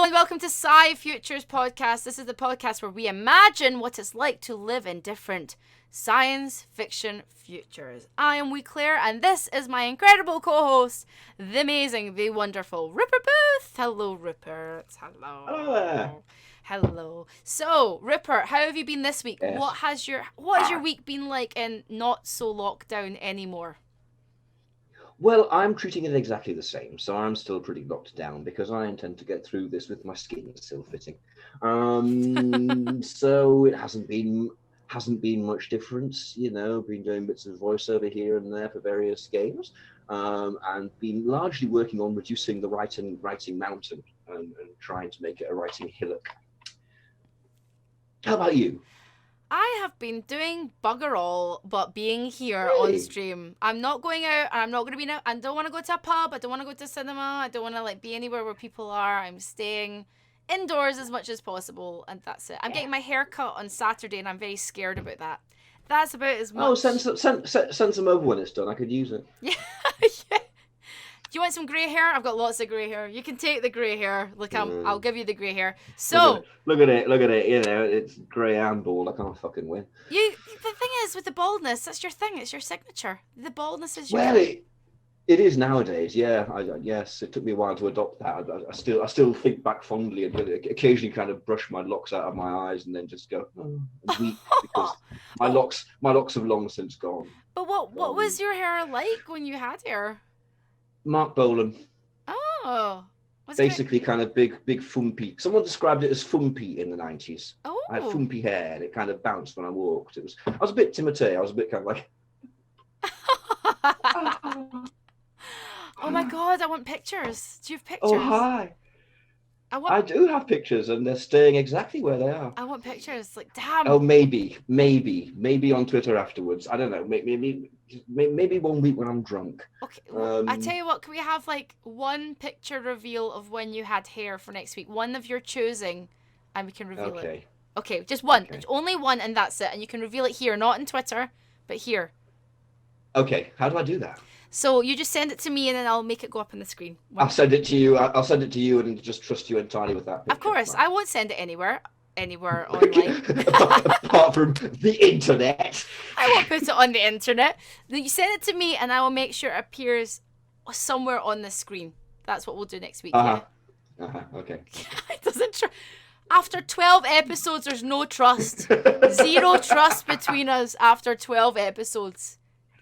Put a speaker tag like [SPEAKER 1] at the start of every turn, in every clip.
[SPEAKER 1] and welcome to Sci-Futures podcast. This is the podcast where we imagine what it's like to live in different science fiction futures. I am Wee Claire, and this is my incredible co-host, the amazing, the wonderful Rupert Booth. Hello, Rupert. Hello.
[SPEAKER 2] Hello there.
[SPEAKER 1] Hello. So, Rupert, how have you been this week?
[SPEAKER 2] Yes.
[SPEAKER 1] What has your week been like in not so lockdown anymore?
[SPEAKER 2] Well, I'm treating it exactly the same, so I'm still pretty locked down because I intend to get through this with my skin still fitting. So it hasn't been much difference, been doing bits of voiceover here and there for various games, and been largely working on reducing the writing mountain and trying to make it a writing hillock. How about you?
[SPEAKER 1] I have been doing bugger all but being here
[SPEAKER 2] Really?
[SPEAKER 1] on stream. I'm not going out, and I'm not going to be out. I don't want to go to a pub. I don't want to go to cinema. I don't want to be anywhere where people are. I'm staying indoors as much as possible, and that's it. I'm getting my hair cut on Saturday, and I'm very scared about that. That's about as much.
[SPEAKER 2] Oh, send some over when it's done. I could use it.
[SPEAKER 1] Yeah. Yeah. Do you want some grey hair? I've got lots of grey hair. You can take the grey hair. Look, I'll give you the grey hair. So
[SPEAKER 2] look at it. It's grey and bald. I can't fucking win.
[SPEAKER 1] The thing is with the baldness, that's your thing. It's your signature. The baldness is your.
[SPEAKER 2] Well, it is nowadays. Yeah. Yes, it took me a while to adopt that. I still think back fondly and occasionally kind of brush my locks out of my eyes and then just go and weep because my locks have long since gone.
[SPEAKER 1] But what was your hair like when you had hair?
[SPEAKER 2] Mark Bolan.
[SPEAKER 1] Oh.
[SPEAKER 2] Basically kind of big fumpy. Someone described it as fumpy in the 90s.
[SPEAKER 1] Oh.
[SPEAKER 2] I had fumpy hair and it kind of bounced when I walked. I was a bit Timotei. I was a bit kind of like...
[SPEAKER 1] Oh my God, I want pictures. Do you have pictures?
[SPEAKER 2] Oh, hi. I do have pictures and they're staying exactly where they are.
[SPEAKER 1] I want pictures. Damn.
[SPEAKER 2] Oh, maybe on Twitter afterwards. I don't know. Maybe 1 week when I'm drunk.
[SPEAKER 1] Okay. Well, I tell you what, can we have one picture reveal of when you had hair for next week? One of your choosing, and we can reveal it. Okay, just one.
[SPEAKER 2] Okay.
[SPEAKER 1] It's only one, and that's it. And you can reveal it here, not on Twitter, but here.
[SPEAKER 2] Okay, how do I do that?
[SPEAKER 1] So you just send it to me, and then I'll make it go up on the screen.
[SPEAKER 2] I'll send it to you. I'll send it to you, and just trust you entirely with that picture.
[SPEAKER 1] Of course, I won't send it anywhere online.
[SPEAKER 2] Apart from the internet.
[SPEAKER 1] I won't put it on the internet. You send it to me, and I will make sure it appears somewhere on the screen. That's what we'll do next week.
[SPEAKER 2] Okay.
[SPEAKER 1] It doesn't. After 12 episodes, there's no trust. Zero trust between us after 12 episodes.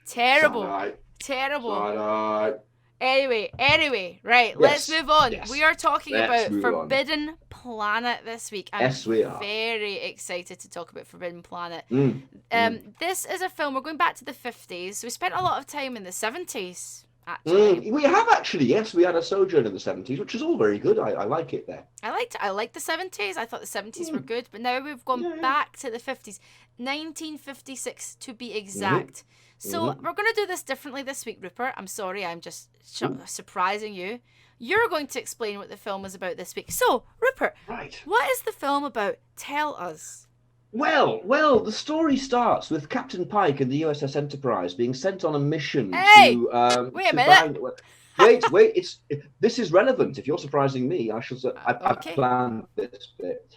[SPEAKER 1] Terrible. Terrible. Anyway, right, yes. Let's move on. Yes. We are talking about Forbidden Planet this week.
[SPEAKER 2] We are.
[SPEAKER 1] Very excited to talk about Forbidden Planet. This is a film, we're going back to the 50s. We spent a lot of time in the 70s, actually.
[SPEAKER 2] We have actually, yes. We had a sojourn in the 70s, which is all very good. I like it there.
[SPEAKER 1] I liked the 70s. I thought the 70s were good, but now we've gone back to the 50s. 1956 to be exact. So we're going to do this differently this week, Rupert. I'm sorry, I'm just surprising you. You're going to explain what the film is about this week. So, Rupert, what is the film about? Tell us.
[SPEAKER 2] Well, the story starts with Captain Pike and the USS Enterprise being sent on a mission
[SPEAKER 1] to... wait a minute.
[SPEAKER 2] Wait, this is relevant. If you're surprising me, I planned this bit.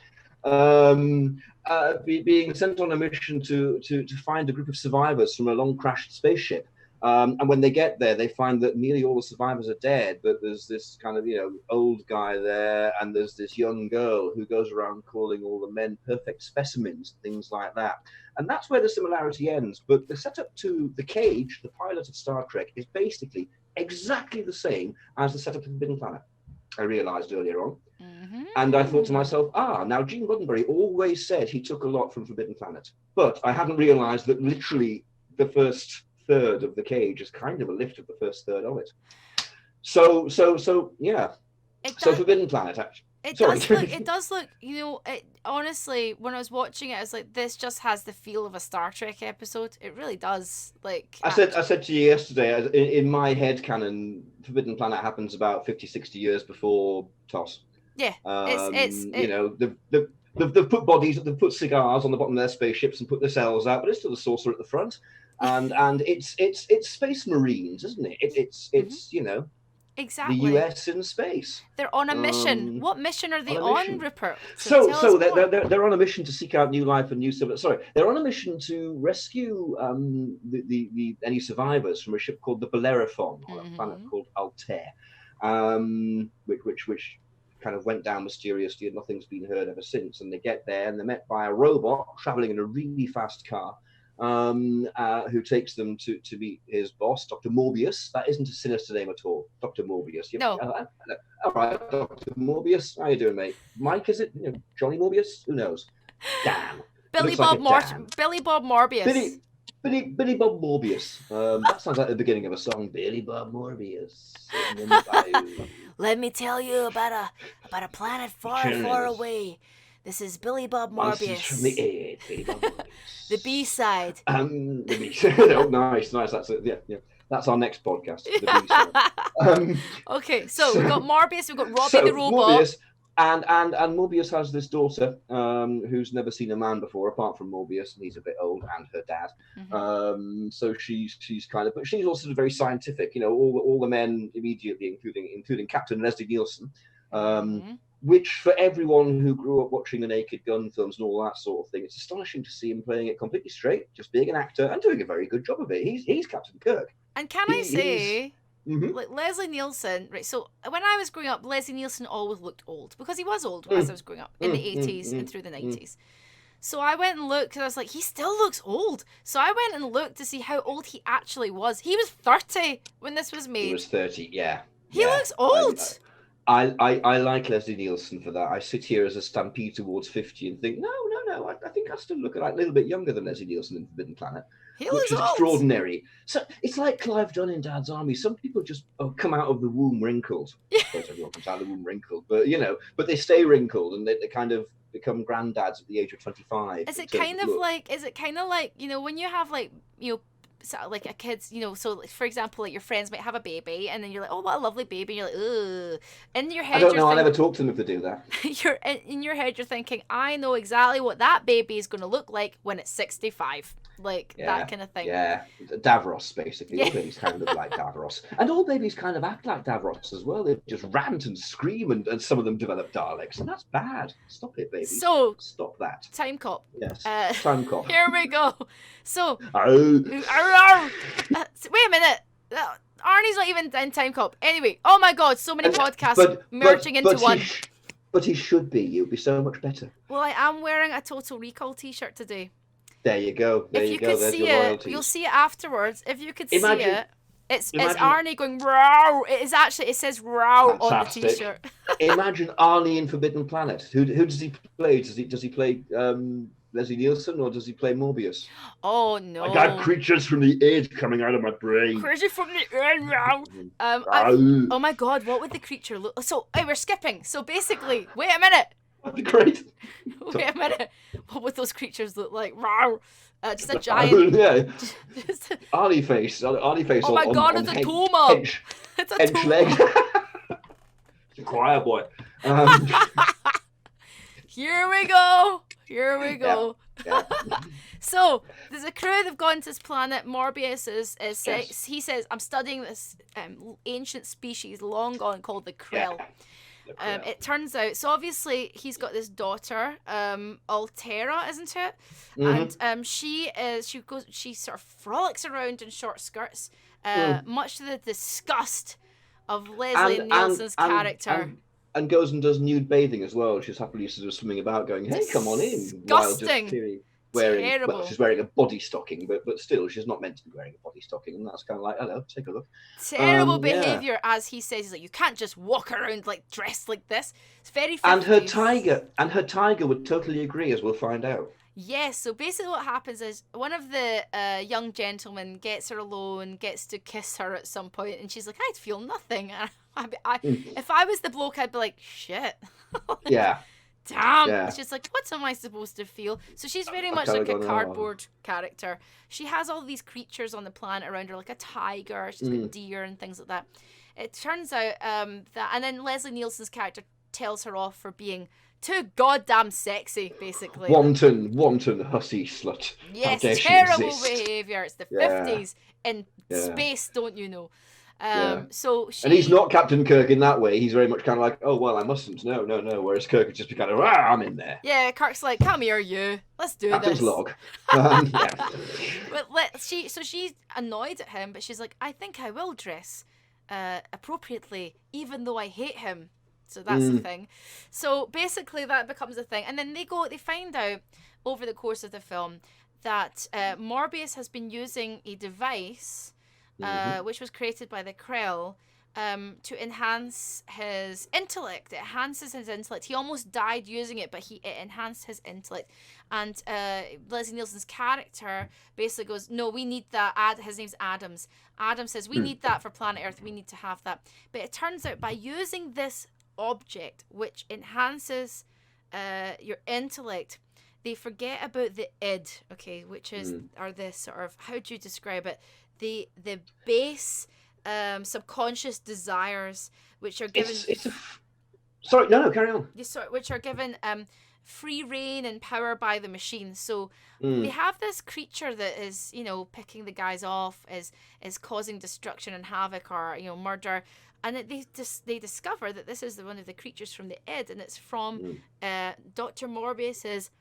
[SPEAKER 2] Being sent on a mission to find a group of survivors from a long crashed spaceship. And when they get there, they find that nearly all the survivors are dead, but there's this kind of, old guy there, and there's this young girl who goes around calling all the men perfect specimens, things like that. And that's where the similarity ends. But the setup to the Cage, the pilot of Star Trek, is basically exactly the same as the setup of Forbidden Planet, I realized earlier on. And I thought to myself, now Gene Roddenberry always said he took a lot from Forbidden Planet. But I hadn't realized that literally the first third of the Cage is kind of a lift of the first third of it. So yeah. Forbidden Planet, actually.
[SPEAKER 1] It does look, honestly, when I was watching it, I was like, this just has the feel of a Star Trek episode. It really does.
[SPEAKER 2] I said to you yesterday, in my head canon, Forbidden Planet happens about 50, 60 years before TOS.
[SPEAKER 1] Yeah.
[SPEAKER 2] They've put cigars on the bottom of their spaceships and put their cells out, but it's still a saucer at the front. And it's Space Marines, isn't it? It's
[SPEAKER 1] Exactly.
[SPEAKER 2] the US in space.
[SPEAKER 1] They're on a mission. What mission are they on, Rupert?
[SPEAKER 2] So
[SPEAKER 1] tell us more.
[SPEAKER 2] they're on a mission to seek out new life and new civilization. Sorry, they're on a mission to rescue any survivors from a ship called the Bellerophon on a planet called Altair, which kind of went down mysteriously and nothing's been heard ever since. And they get there and they're met by a robot traveling in a really fast car. Who takes them to meet his boss, Dr. Morbius. That isn't a sinister name at all, Dr. Morbius.
[SPEAKER 1] No.
[SPEAKER 2] All right, Dr. Morbius. How you doing, mate? Mike, is it? Johnny Morbius? Who knows? Damn.
[SPEAKER 1] Billy Bob Morbius.
[SPEAKER 2] Billy Bob Morbius. That sounds like the beginning of a song. Billy Bob Morbius.
[SPEAKER 1] Let me tell you about a planet far away. This is Billy Bob Morbius.
[SPEAKER 2] From the air, Billy Bob Morbius.
[SPEAKER 1] The B-side.
[SPEAKER 2] The B-side. Oh, nice. That's it. Yeah. That's our next podcast. The B-side.
[SPEAKER 1] Okay, so we've got Morbius, we've got Robbie the robot.
[SPEAKER 2] Morbius, and Morbius has this daughter who's never seen a man before, apart from Morbius, and he's a bit old, and her dad. So she's kind of, but she's also very scientific. All the men immediately, including Captain Leslie Nielsen. Which, for everyone who grew up watching the Naked Gun films and all that sort of thing, it's astonishing to see him playing it completely straight, just being an actor and doing a very good job of it. He's Captain Kirk.
[SPEAKER 1] And can I say, like Leslie Nielsen, right? So when I was growing up, Leslie Nielsen always looked old because he was old as I was growing up in the 80s and through the 90s. So I went and looked because I was like, he still looks old. So I went and looked to see how old he actually was. He was 30 when this was made.
[SPEAKER 2] He was 30, yeah.
[SPEAKER 1] He looks old.
[SPEAKER 2] I like Leslie Nielsen for that. I sit here as a stampede towards 50 and think, no. I think I still look a little bit younger than Leslie Nielsen in Forbidden Planet, which is extraordinary. So it's like Clive Dunn in Dad's Army. Some people just come out of the womb wrinkled. Of course, everyone comes out of the womb wrinkled, but they stay wrinkled and they kind of become granddads at the age of 25.
[SPEAKER 1] Is it kind of like when you have like a kid's, so for example, like your friends might have a baby and then you're like, oh, what a lovely baby, and you're like, ugh. In your head,
[SPEAKER 2] I don't know, I never talk to them if they do that.
[SPEAKER 1] In your head, you're thinking, I know exactly what that baby is going to look like when it's 65. That kind of thing.
[SPEAKER 2] Yeah, Davros, basically. All babies kind of look like Davros. And all babies kind of act like Davros as well. They just rant and scream, and some of them develop Daleks, and that's bad. Stop it, baby.
[SPEAKER 1] So,
[SPEAKER 2] stop that.
[SPEAKER 1] Time Cop.
[SPEAKER 2] Yes, Time Cop.
[SPEAKER 1] Here we go. So, wait a minute. Arnie's not even in Time Cop. Anyway, oh my God, so many podcasts merging into one.
[SPEAKER 2] But he should be. You'd be so much better.
[SPEAKER 1] Well, I am wearing a Total Recall t-shirt today.
[SPEAKER 2] There you go.
[SPEAKER 1] If you could see it, you'll see it afterwards. If you could see it, it's Arnie going row. It says row on the t-shirt.
[SPEAKER 2] Imagine Arnie in Forbidden Planet. Who does he play? Does he play Leslie Nielsen or does he play Morbius?
[SPEAKER 1] Oh no!
[SPEAKER 2] I got creatures from the edge coming out of my brain.
[SPEAKER 1] Creatures from the edge, row. Oh my God! What would the creature look? So we're skipping. So basically, wait a minute.
[SPEAKER 2] That'd be great.
[SPEAKER 1] Wait a minute. What would those creatures look like? Just a giant.
[SPEAKER 2] Just Arnie face. Arnie face.
[SPEAKER 1] Oh my God! It's a Toma. It's a Toma.
[SPEAKER 2] Leg. It's a choir boy.
[SPEAKER 1] Here we go.
[SPEAKER 2] Yeah.
[SPEAKER 1] So there's a crew. They've gone to this planet. Morbius is he says, I'm studying this ancient species long gone called the Krell.
[SPEAKER 2] Yeah.
[SPEAKER 1] It turns out, so obviously he's got this daughter, Altera, isn't it? And she sort of frolics around in short skirts, much to the disgust of Leslie Nielsen's character.
[SPEAKER 2] And goes and does nude bathing as well. She's happily sort of swimming about, going, "Hey, come on in!"
[SPEAKER 1] Disgusting.
[SPEAKER 2] Terrible. She's wearing a body stocking, but still, she's not meant to be wearing a body stocking, and that's kind of like, hello, take a look.
[SPEAKER 1] Terrible behaviour, as he says. He's like, you can't just walk around dressed like this. It's very 50s.
[SPEAKER 2] And her tiger would totally agree, as we'll find out.
[SPEAKER 1] Yes, so basically what happens is one of the young gentlemen gets her alone, gets to kiss her at some point, and she's like, I feel nothing. If I was the bloke, I'd be like, shit.
[SPEAKER 2] Yeah.
[SPEAKER 1] Damn. Yeah. It's just like, what am I supposed to feel? So she's very much like a cardboard character. She has all these creatures on the planet around her, like a tiger. She's got deer and things like that. It turns out that, and then Leslie Nielsen's character tells her off for being too goddamn sexy, basically.
[SPEAKER 2] Wanton hussy slut.
[SPEAKER 1] Yes, terrible behaviour. It's the 50s in space, don't you know?
[SPEAKER 2] Yeah.
[SPEAKER 1] So
[SPEAKER 2] And he's
[SPEAKER 1] she,
[SPEAKER 2] not Captain Kirk in that way. He's very much kind of like, oh, well, I mustn't. No, no, no. Whereas Kirk would just be kind of, I'm in there.
[SPEAKER 1] yeah, Kirk's like, come here, you. Let's do
[SPEAKER 2] Captain's
[SPEAKER 1] this.
[SPEAKER 2] log. Yeah.
[SPEAKER 1] But so she's annoyed at him, but she's like, I think I will dress appropriately, even though I hate him. So that's the thing. So basically, that becomes a thing, and then they find out over the course of the film that Morbius has been using a device, which was created by the Krell, to enhance his intellect. It enhances his intellect. He almost died using it, but it enhanced his intellect. And Leslie Nielsen's character basically goes, no, we need that. His name's Adams. Adam says, we need that for planet Earth. We need to have that. But it turns out by using this object, which enhances your intellect, they forget about the id, okay, which is, or the sort of, how do you describe it? The base subconscious desires, which are given.
[SPEAKER 2] Sorry, no, carry on.
[SPEAKER 1] Which are given free reign and power by the machine. So they have this creature that is, picking the guys off, is causing destruction and havoc or murder. And they discover that this is one of the creatures from the id, and it's from Dr. Morbius's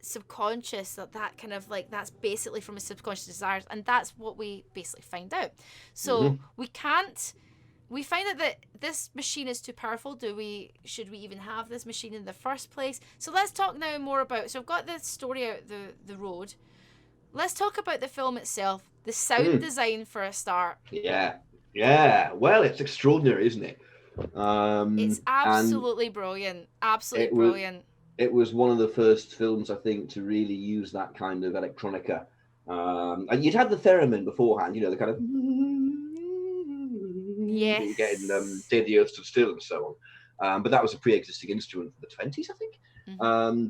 [SPEAKER 1] subconscious, that kind of like, that's basically from his subconscious desires, and that's what we basically find out. So we find out that this machine is too powerful. Should we even have this machine in the first place? So let's talk now more about, so I've got the story out the road. Let's talk about the film itself, the sound design for a start.
[SPEAKER 2] Yeah, well, it's extraordinary, isn't it?
[SPEAKER 1] It's absolutely brilliant. Absolutely brilliant.
[SPEAKER 2] It was one of the first films, I think, to really use that kind of electronica. And you'd had the theremin beforehand, the kind of...
[SPEAKER 1] Yes.
[SPEAKER 2] You get in Day the Earth Stood Still and so on. But that was a pre-existing instrument for the 20s, I think.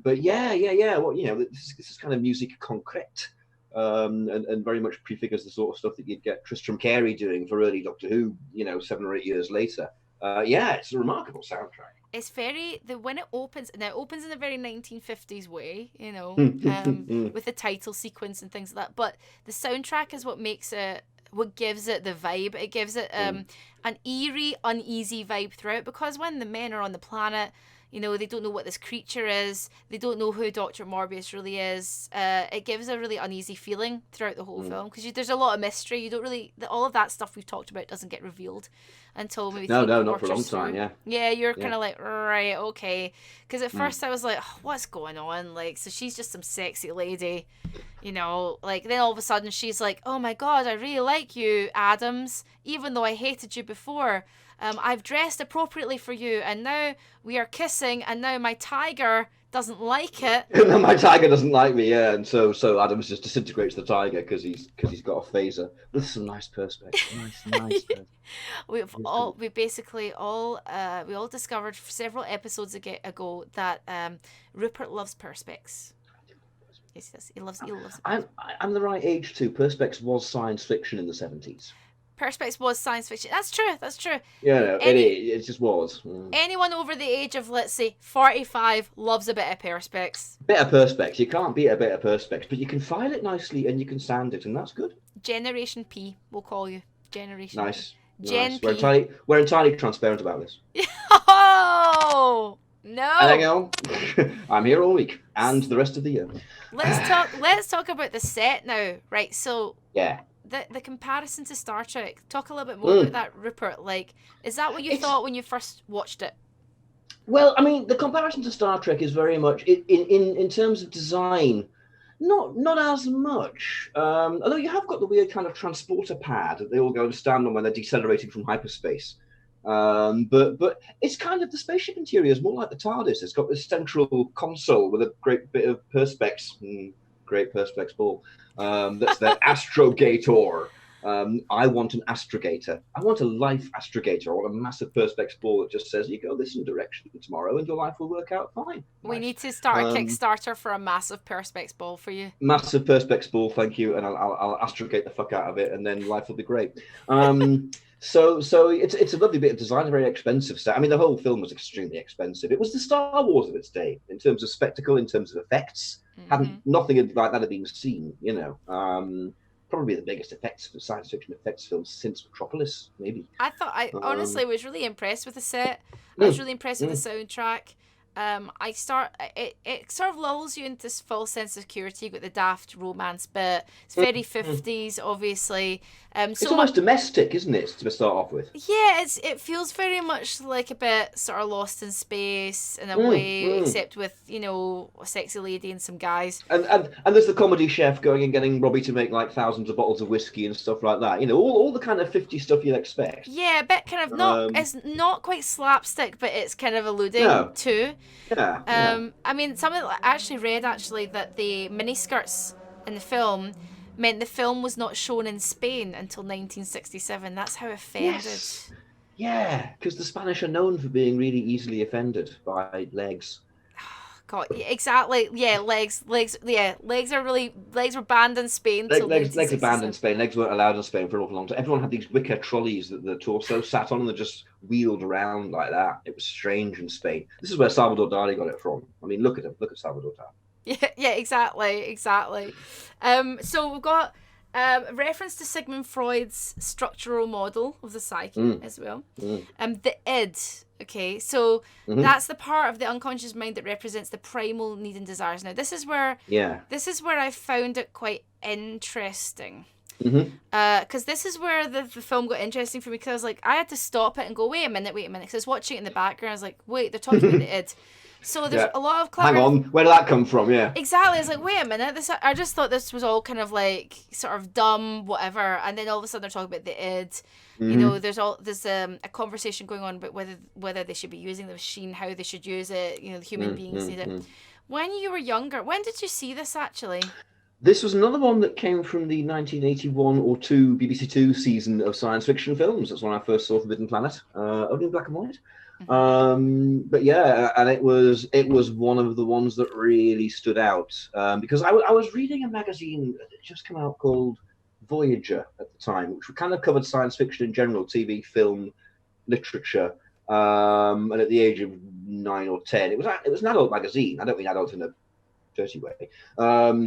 [SPEAKER 2] But yeah. Well, this is kind of music concrete. And very much prefigures the sort of stuff that you'd get Tristram Carey doing for early Doctor Who, 7 or 8 years later. It's a remarkable soundtrack.
[SPEAKER 1] It's when it opens, now it opens in a very 1950s way, with the title sequence and things like that. But the soundtrack is what makes it, what gives it the vibe. It gives it an eerie, uneasy vibe throughout, because when the men are on the planet, they don't know what this creature is. They don't know who Dr. Morbius really is. It gives a really uneasy feeling throughout the whole film, because there's a lot of mystery. You don't really, all of that stuff we've talked about doesn't get revealed until maybe
[SPEAKER 2] not for a long time.
[SPEAKER 1] You're kind of like, right, okay, because at first I was like, oh, what's going on? Like, so she's just some sexy lady, like, then all of a sudden she's like, oh my god, I really like you, Adams, even though I hated you before. I've dressed appropriately for you, and now we are kissing, and now my tiger doesn't like it.
[SPEAKER 2] My tiger doesn't like me, yeah, and so Adams just disintegrates the tiger because he's got a phaser with some nice perspex. Nice.
[SPEAKER 1] we all discovered several episodes ago that Rupert loves perspex. Yes, he loves it.
[SPEAKER 2] I'm the right age too. Perspex was science fiction in the 70s.
[SPEAKER 1] Perspex was science fiction. That's true.
[SPEAKER 2] Yeah, it just was.
[SPEAKER 1] Anyone over the age of, let's say, 45 loves a bit of Perspex.
[SPEAKER 2] Bit of Perspex. You can't beat a bit of Perspex, but you can file it nicely and you can sand it, and that's good.
[SPEAKER 1] Generation P, we'll call you. Generation
[SPEAKER 2] Nice.
[SPEAKER 1] Gen
[SPEAKER 2] nice.
[SPEAKER 1] P.
[SPEAKER 2] We're entirely transparent about this.
[SPEAKER 1] Oh, no.
[SPEAKER 2] Hang on. I'm here all week and the rest of the year.
[SPEAKER 1] Let's talk about the set now. Right, so...
[SPEAKER 2] Yeah.
[SPEAKER 1] The comparison to Star Trek. Talk a little bit more about that, Rupert. Like, is that what you thought when you first watched it?
[SPEAKER 2] Well, I mean, the comparison to Star Trek is very much in terms of design, not as much. Although you have got the weird kind of transporter pad that they all go and stand on when they're decelerating from hyperspace. But it's kind of, the spaceship interior is more like the TARDIS. It's got this central console with a great bit of perspex. Great perspex ball. That's the astrogator. I want an astrogator. I want a life astrogator. I want a massive perspex ball that just says, you go this direction tomorrow and your life will work out fine.
[SPEAKER 1] We need to start a Kickstarter for a massive perspex ball for you.
[SPEAKER 2] Massive perspex ball, thank you. And I'll astrogate the fuck out of it, and then life will be great. So it's a lovely bit of design, a very expensive set. I mean, the whole film was extremely expensive. It was the Star Wars of its day in terms of spectacle, in terms of effects. Nothing like that had been seen, probably the biggest science fiction effects film since Metropolis, maybe.
[SPEAKER 1] I honestly was really impressed with the set. I was
[SPEAKER 2] Mm,
[SPEAKER 1] really impressed with the soundtrack. It sort of lulls you into this false sense of security. You got the daft romance bit. It's very 50s, obviously.
[SPEAKER 2] It's almost domestic, isn't it, to start off with?
[SPEAKER 1] Yeah, it feels very much like a bit sort of Lost in Space in a way, except with, a sexy lady and some guys.
[SPEAKER 2] And there's the comedy chef going and getting Robbie to make like thousands of bottles of whiskey and stuff like that. All the kind of 50 stuff you'd expect.
[SPEAKER 1] Yeah, a bit kind of not it's not quite slapstick, but it's kind of alluding to.
[SPEAKER 2] Yeah.
[SPEAKER 1] I mean, something I actually read that the miniskirts in the film meant the film was not shown in Spain until 1967. That's how offended.
[SPEAKER 2] Yes. Yeah, because the Spanish are known for being really easily offended by legs.
[SPEAKER 1] God, exactly. Yeah, legs. Yeah, legs were banned in Spain.
[SPEAKER 2] Legs are banned in Spain. Legs weren't allowed in Spain for an awful long time. Everyone had these wicker trolleys that the torso sat on and they just wheeled around like that. It was strange in Spain. This is where Salvador Dali got it from. I mean, look at him. Look at Salvador Dali.
[SPEAKER 1] Yeah, exactly. So we've got reference to Sigmund Freud's structural model of the psyche as well. The id. Okay, so that's the part of the unconscious mind that represents the primal need and desires. Now, this is where I found it quite interesting. Because this is where the film got interesting for me, because I had to stop it and go, wait a minute, because I was watching it in the background. I was like, wait, they're talking about the id. So there's a lot of clever...
[SPEAKER 2] Hang on, where did that come from? Yeah.
[SPEAKER 1] Exactly. I was like, wait a minute. I just thought this was all kind of sort of dumb, whatever. And then all of a sudden they're talking about the id. There's a conversation going on about whether they should be using the machine, how they should use it. The human beings need it. When you were younger, when did you see this actually?
[SPEAKER 2] This was another one that came from the 1981 or 2 BBC Two season of science fiction films. That's when I first saw Forbidden Planet, only in black and white. But yeah, and it was one of the ones that really stood out because I was reading a magazine that had just come out called Voyager at the time, which kind of covered science fiction in general, TV, film, literature. And at the age of 9 or 10, it was an adult magazine. I don't mean adult in a dirty way.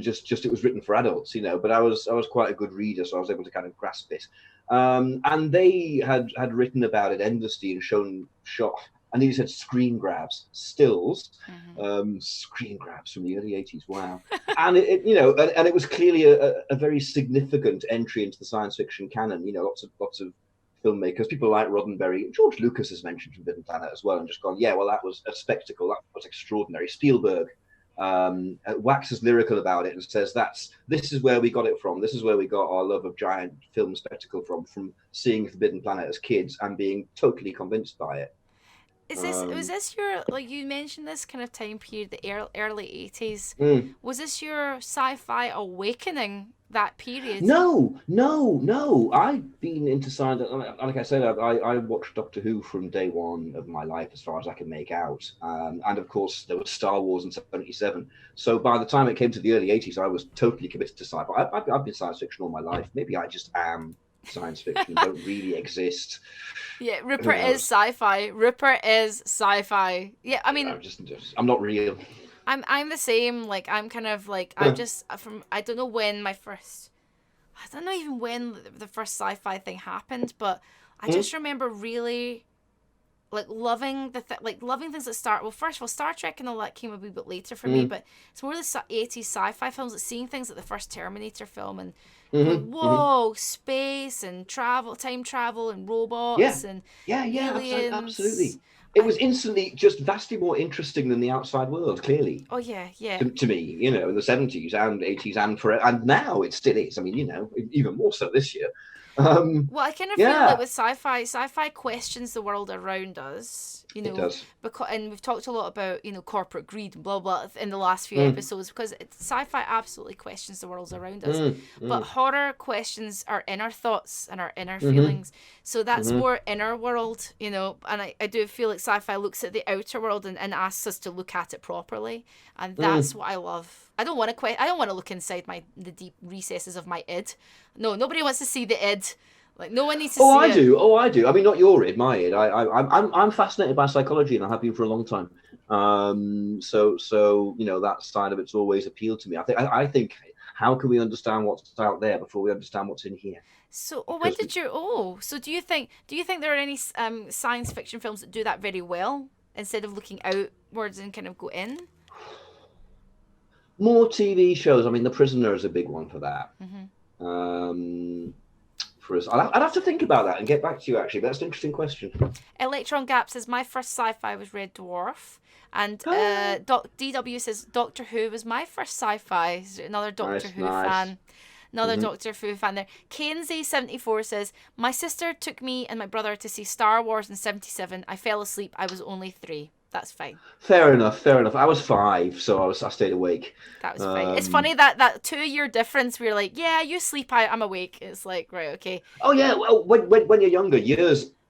[SPEAKER 2] Just it was written for adults, But I was quite a good reader, so I was able to kind of grasp it. And they had written about it endlessly and shot. And they said screen grabs, stills, screen grabs from the early 80s. Wow. And it was clearly a very significant entry into the science fiction canon. Lots of filmmakers, people like Roddenberry, George Lucas has mentioned Forbidden Planet as well, and just gone, yeah, well, that was a spectacle. That was extraordinary. Spielberg waxes lyrical about it and says this is where we got it from. This is where we got our love of giant film spectacle from seeing Forbidden Planet as kids and being totally convinced by it.
[SPEAKER 1] Was this your, you mentioned this kind of time period, the early 80s? Was this your sci-fi awakening, that period?
[SPEAKER 2] No. I've been into science. Like I said, I watched Doctor Who from day one of my life, as far as I can make out. And of course, there was Star Wars in '77. So by the time it came to the early 80s, I was totally committed to sci-fi. I've been science fiction all my life. Maybe I just am science fiction, don't really exist.
[SPEAKER 1] Yeah, Rupert is sci-fi. Yeah, I mean,
[SPEAKER 2] I'm not real.
[SPEAKER 1] I'm the same. I'm kind of I'm just I don't know when I don't know even when the first sci-fi thing happened, but I just remember really loving loving things that start. Well, first of all, Star Trek and all that came a wee bit later for me, but it's more the 80s sci-fi films, seeing things like the first Terminator film and whoa, space and time travel and robots and aliens.
[SPEAKER 2] Absolutely. It was instantly just vastly more interesting than the outside world, clearly.
[SPEAKER 1] Oh yeah.
[SPEAKER 2] To me, in the 70s and 80s and now it still is. I mean, even more so this year.
[SPEAKER 1] Well, I kind of feel like with sci-fi questions the world around us.
[SPEAKER 2] It does.
[SPEAKER 1] And we've talked a lot about corporate greed and blah blah in the last few episodes, because sci-fi absolutely questions the world around us, but horror questions our inner thoughts and our inner feelings. So that's more inner world, and I do feel like sci-fi looks at the outer world and asks us to look at it properly, and that's what I love. I don't want to look inside the deep recesses of my id. No, nobody wants to see the id. No one needs to see it.
[SPEAKER 2] I do. I mean, not your id, my id. I'm fascinated by psychology, and I have been for a long time. So that side of it's always appealed to me. I think How can we understand what's out there before we understand what's in here?
[SPEAKER 1] So,
[SPEAKER 2] Because
[SPEAKER 1] so do you think there are any science fiction films that do that very well instead of looking outwards and kind of go in?
[SPEAKER 2] more TV shows. I mean, The Prisoner is a big one for that.
[SPEAKER 1] Mm-hmm.
[SPEAKER 2] For us, I'd have to think about that and get back to you. Actually, that's an interesting question.
[SPEAKER 1] Electron Gap says my first sci-fi was Red Dwarf, and DW says Doctor Who was my first sci-fi. He's another Doctor Who fan. Another Doctor Who fan there. Kainsey74 says, my sister took me and my brother to see Star Wars in 77. I fell asleep. I was only 3. That's fine.
[SPEAKER 2] Fair enough. I was 5, so I stayed awake.
[SPEAKER 1] That was fine. It's funny that 2-year difference where you're like, yeah, you sleep, I'm awake. It's like, right, okay.
[SPEAKER 2] Oh, yeah. Well, when you're younger,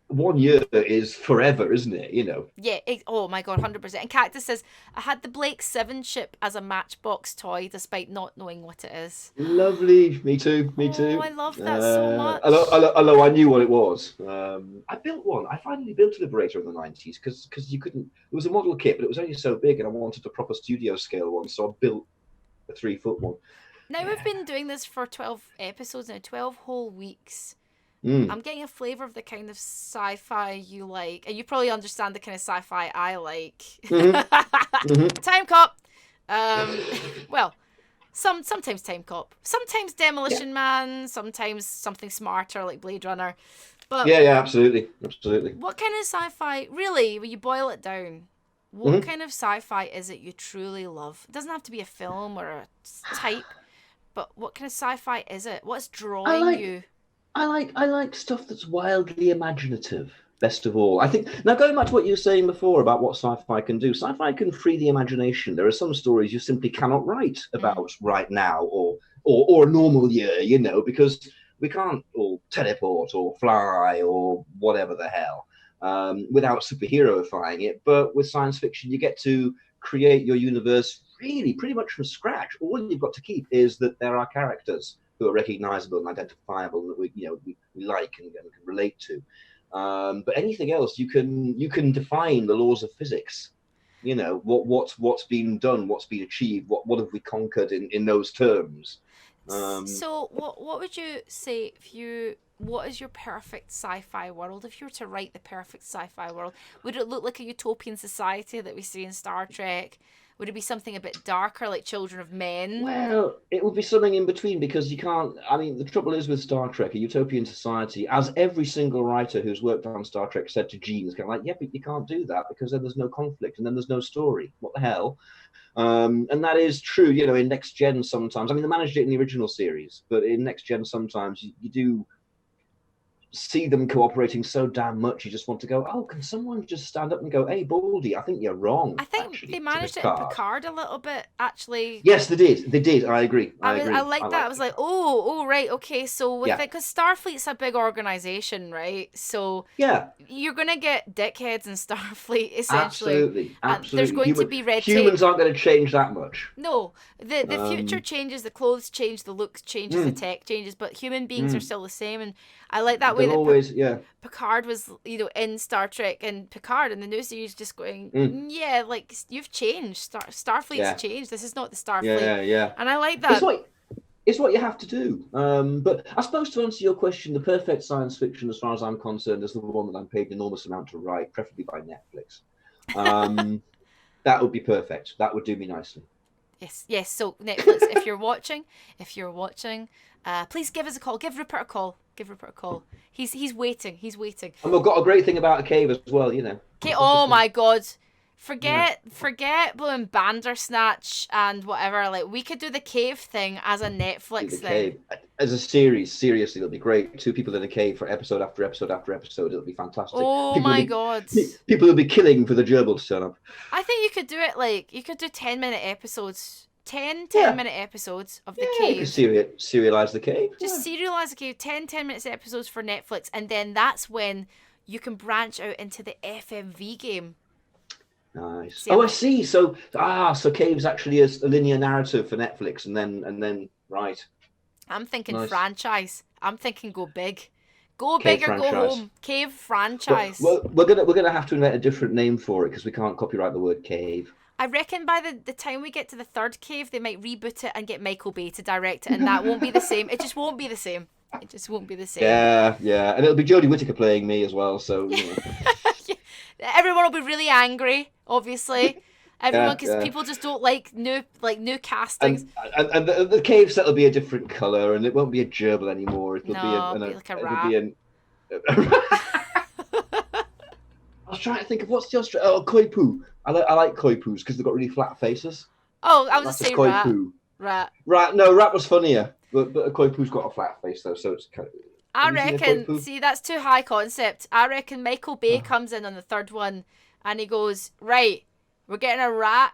[SPEAKER 2] 1 year is forever, isn't it? You know.
[SPEAKER 1] Yeah. Oh my God, 100%. And Cactus says, I had the Blake 7 ship as a Matchbox toy, despite not knowing what it is.
[SPEAKER 2] Lovely. Me too.
[SPEAKER 1] Oh, I love that so much.
[SPEAKER 2] Although I knew what it was. I built one. I finally built a Liberator in the 90s because you couldn't. It was a model kit, but it was only so big, and I wanted a proper studio scale one, so I built a 3-foot one.
[SPEAKER 1] Now we've been doing this for 12 episodes now, 12 whole weeks. I'm getting a flavour of the kind of sci-fi you like, and you probably understand the kind of sci-fi I like. Time Cop. Well, sometimes Time Cop, sometimes Demolition Man, sometimes something smarter like Blade Runner. But
[SPEAKER 2] yeah, absolutely.
[SPEAKER 1] What kind of sci-fi, really, when you boil it down, what kind of sci-fi is it you truly love? It doesn't have to be a film or a type, but what kind of sci-fi is it? What's drawing you?
[SPEAKER 2] I like stuff that's wildly imaginative, best of all. I think, now going back to what you were saying before about what sci-fi can do, sci-fi can free the imagination. There are some stories you simply cannot write about right now or a normal year, you know, because we can't all teleport or fly or whatever the hell without superheroifying it. But with science fiction, you get to create your universe really pretty much from scratch. All you've got to keep is that there are characters who are recognizable and identifiable that we like and can relate to. But anything else, you can define the laws of physics. You know, what's been done, what's been achieved, what have we conquered in those terms.
[SPEAKER 1] So what would you say what is your perfect sci-fi world? If you were to write the perfect sci-fi world, would it look like a utopian society that we see in Star Trek? Would it be something a bit darker, like Children of Men?
[SPEAKER 2] Well, it would be something in between, because you can't. I mean, the trouble is with Star Trek, a utopian society, as every single writer who's worked on Star Trek said to Gene, is kind of like, yeah, but you can't do that because then there's no conflict and then there's no story. What the hell? And that is true, you know, in Next Gen sometimes. I mean, they managed it in the original series, but in Next Gen sometimes you do see them cooperating so damn much, you just want to go, oh, can someone just stand up and go, hey, Baldy, I think you're wrong.
[SPEAKER 1] I think they managed it in Picard a little bit, actually.
[SPEAKER 2] Yes, they did. I agree.
[SPEAKER 1] I like that. I was like, oh, right, okay. So with it, because Starfleet's a big organization, right? So
[SPEAKER 2] yeah,
[SPEAKER 1] you're gonna get dickheads in Starfleet, essentially.
[SPEAKER 2] Absolutely.
[SPEAKER 1] There's going to be red tape.
[SPEAKER 2] Humans aren't going to change that much.
[SPEAKER 1] No, the future changes, the clothes change, the looks changes, the tech changes, but human beings are still the same. And I like that way that Picard was, you know, in Star Trek and Picard and the new series just going, yeah, like, you've changed. Starfleet's changed. This is not the Starfleet.
[SPEAKER 2] Yeah.
[SPEAKER 1] And I like that.
[SPEAKER 2] It's what you have to do. But I suppose, to answer your question, the perfect science fiction, as far as I'm concerned, is the one that I'm paid an enormous amount to write, preferably by Netflix. That would be perfect. That would do me nicely.
[SPEAKER 1] Yes. So Netflix, if you're watching, please give us a call. Give Rupert a call. He's waiting.
[SPEAKER 2] And we've got a great thing about a cave as well, you know.
[SPEAKER 1] Okay. Oh my God. Forget blowing Bandersnatch and whatever. Like, we could do the cave thing as a Netflix thing. Cave.
[SPEAKER 2] As a series, seriously, it'll be great. 2 people in a cave for episode after episode after episode. It'll be fantastic.
[SPEAKER 1] Oh my God.
[SPEAKER 2] People will be killing for the gerbil to turn up.
[SPEAKER 1] I think you could do it like, you could do 10-minute episodes. 10-minute episodes of the cave.
[SPEAKER 2] You could serialize the cave.
[SPEAKER 1] Just serialize the cave, 10 minutes episodes for Netflix, and then that's when you can branch out into the FMV game.
[SPEAKER 2] Nice. I see. So Cave's actually a linear narrative for Netflix, and then right.
[SPEAKER 1] I'm thinking franchise. I'm thinking go big. Go big or go home. Cave franchise.
[SPEAKER 2] Well, we're gonna have to invent a different name for it because we can't copyright the word cave.
[SPEAKER 1] I reckon by the time we get to the third cave, they might reboot it and get Michael Bay to direct it, and that won't be the same. It just won't be the same. It just won't be the same.
[SPEAKER 2] Yeah, yeah, and it'll be Jodie Whittaker playing me as well. So you know.
[SPEAKER 1] Everyone will be really angry, obviously. Everyone, because
[SPEAKER 2] yeah.
[SPEAKER 1] people just don't like new castings.
[SPEAKER 2] And the cave set will be a different color, and it won't be a gerbil anymore. It'll
[SPEAKER 1] be like a rat.
[SPEAKER 2] I was trying to think of what's the Australian. Oh, koi poo. I like koi poos because they've got really flat faces.
[SPEAKER 1] Oh, I was just saying rat.
[SPEAKER 2] Poo.
[SPEAKER 1] Rat.
[SPEAKER 2] No, rat was funnier, but a koi poo's got a flat face though, so it's kind of.
[SPEAKER 1] I reckon. See, that's too high concept. I reckon Michael Bay comes in on the third one, and he goes, "Right, we're getting a rat,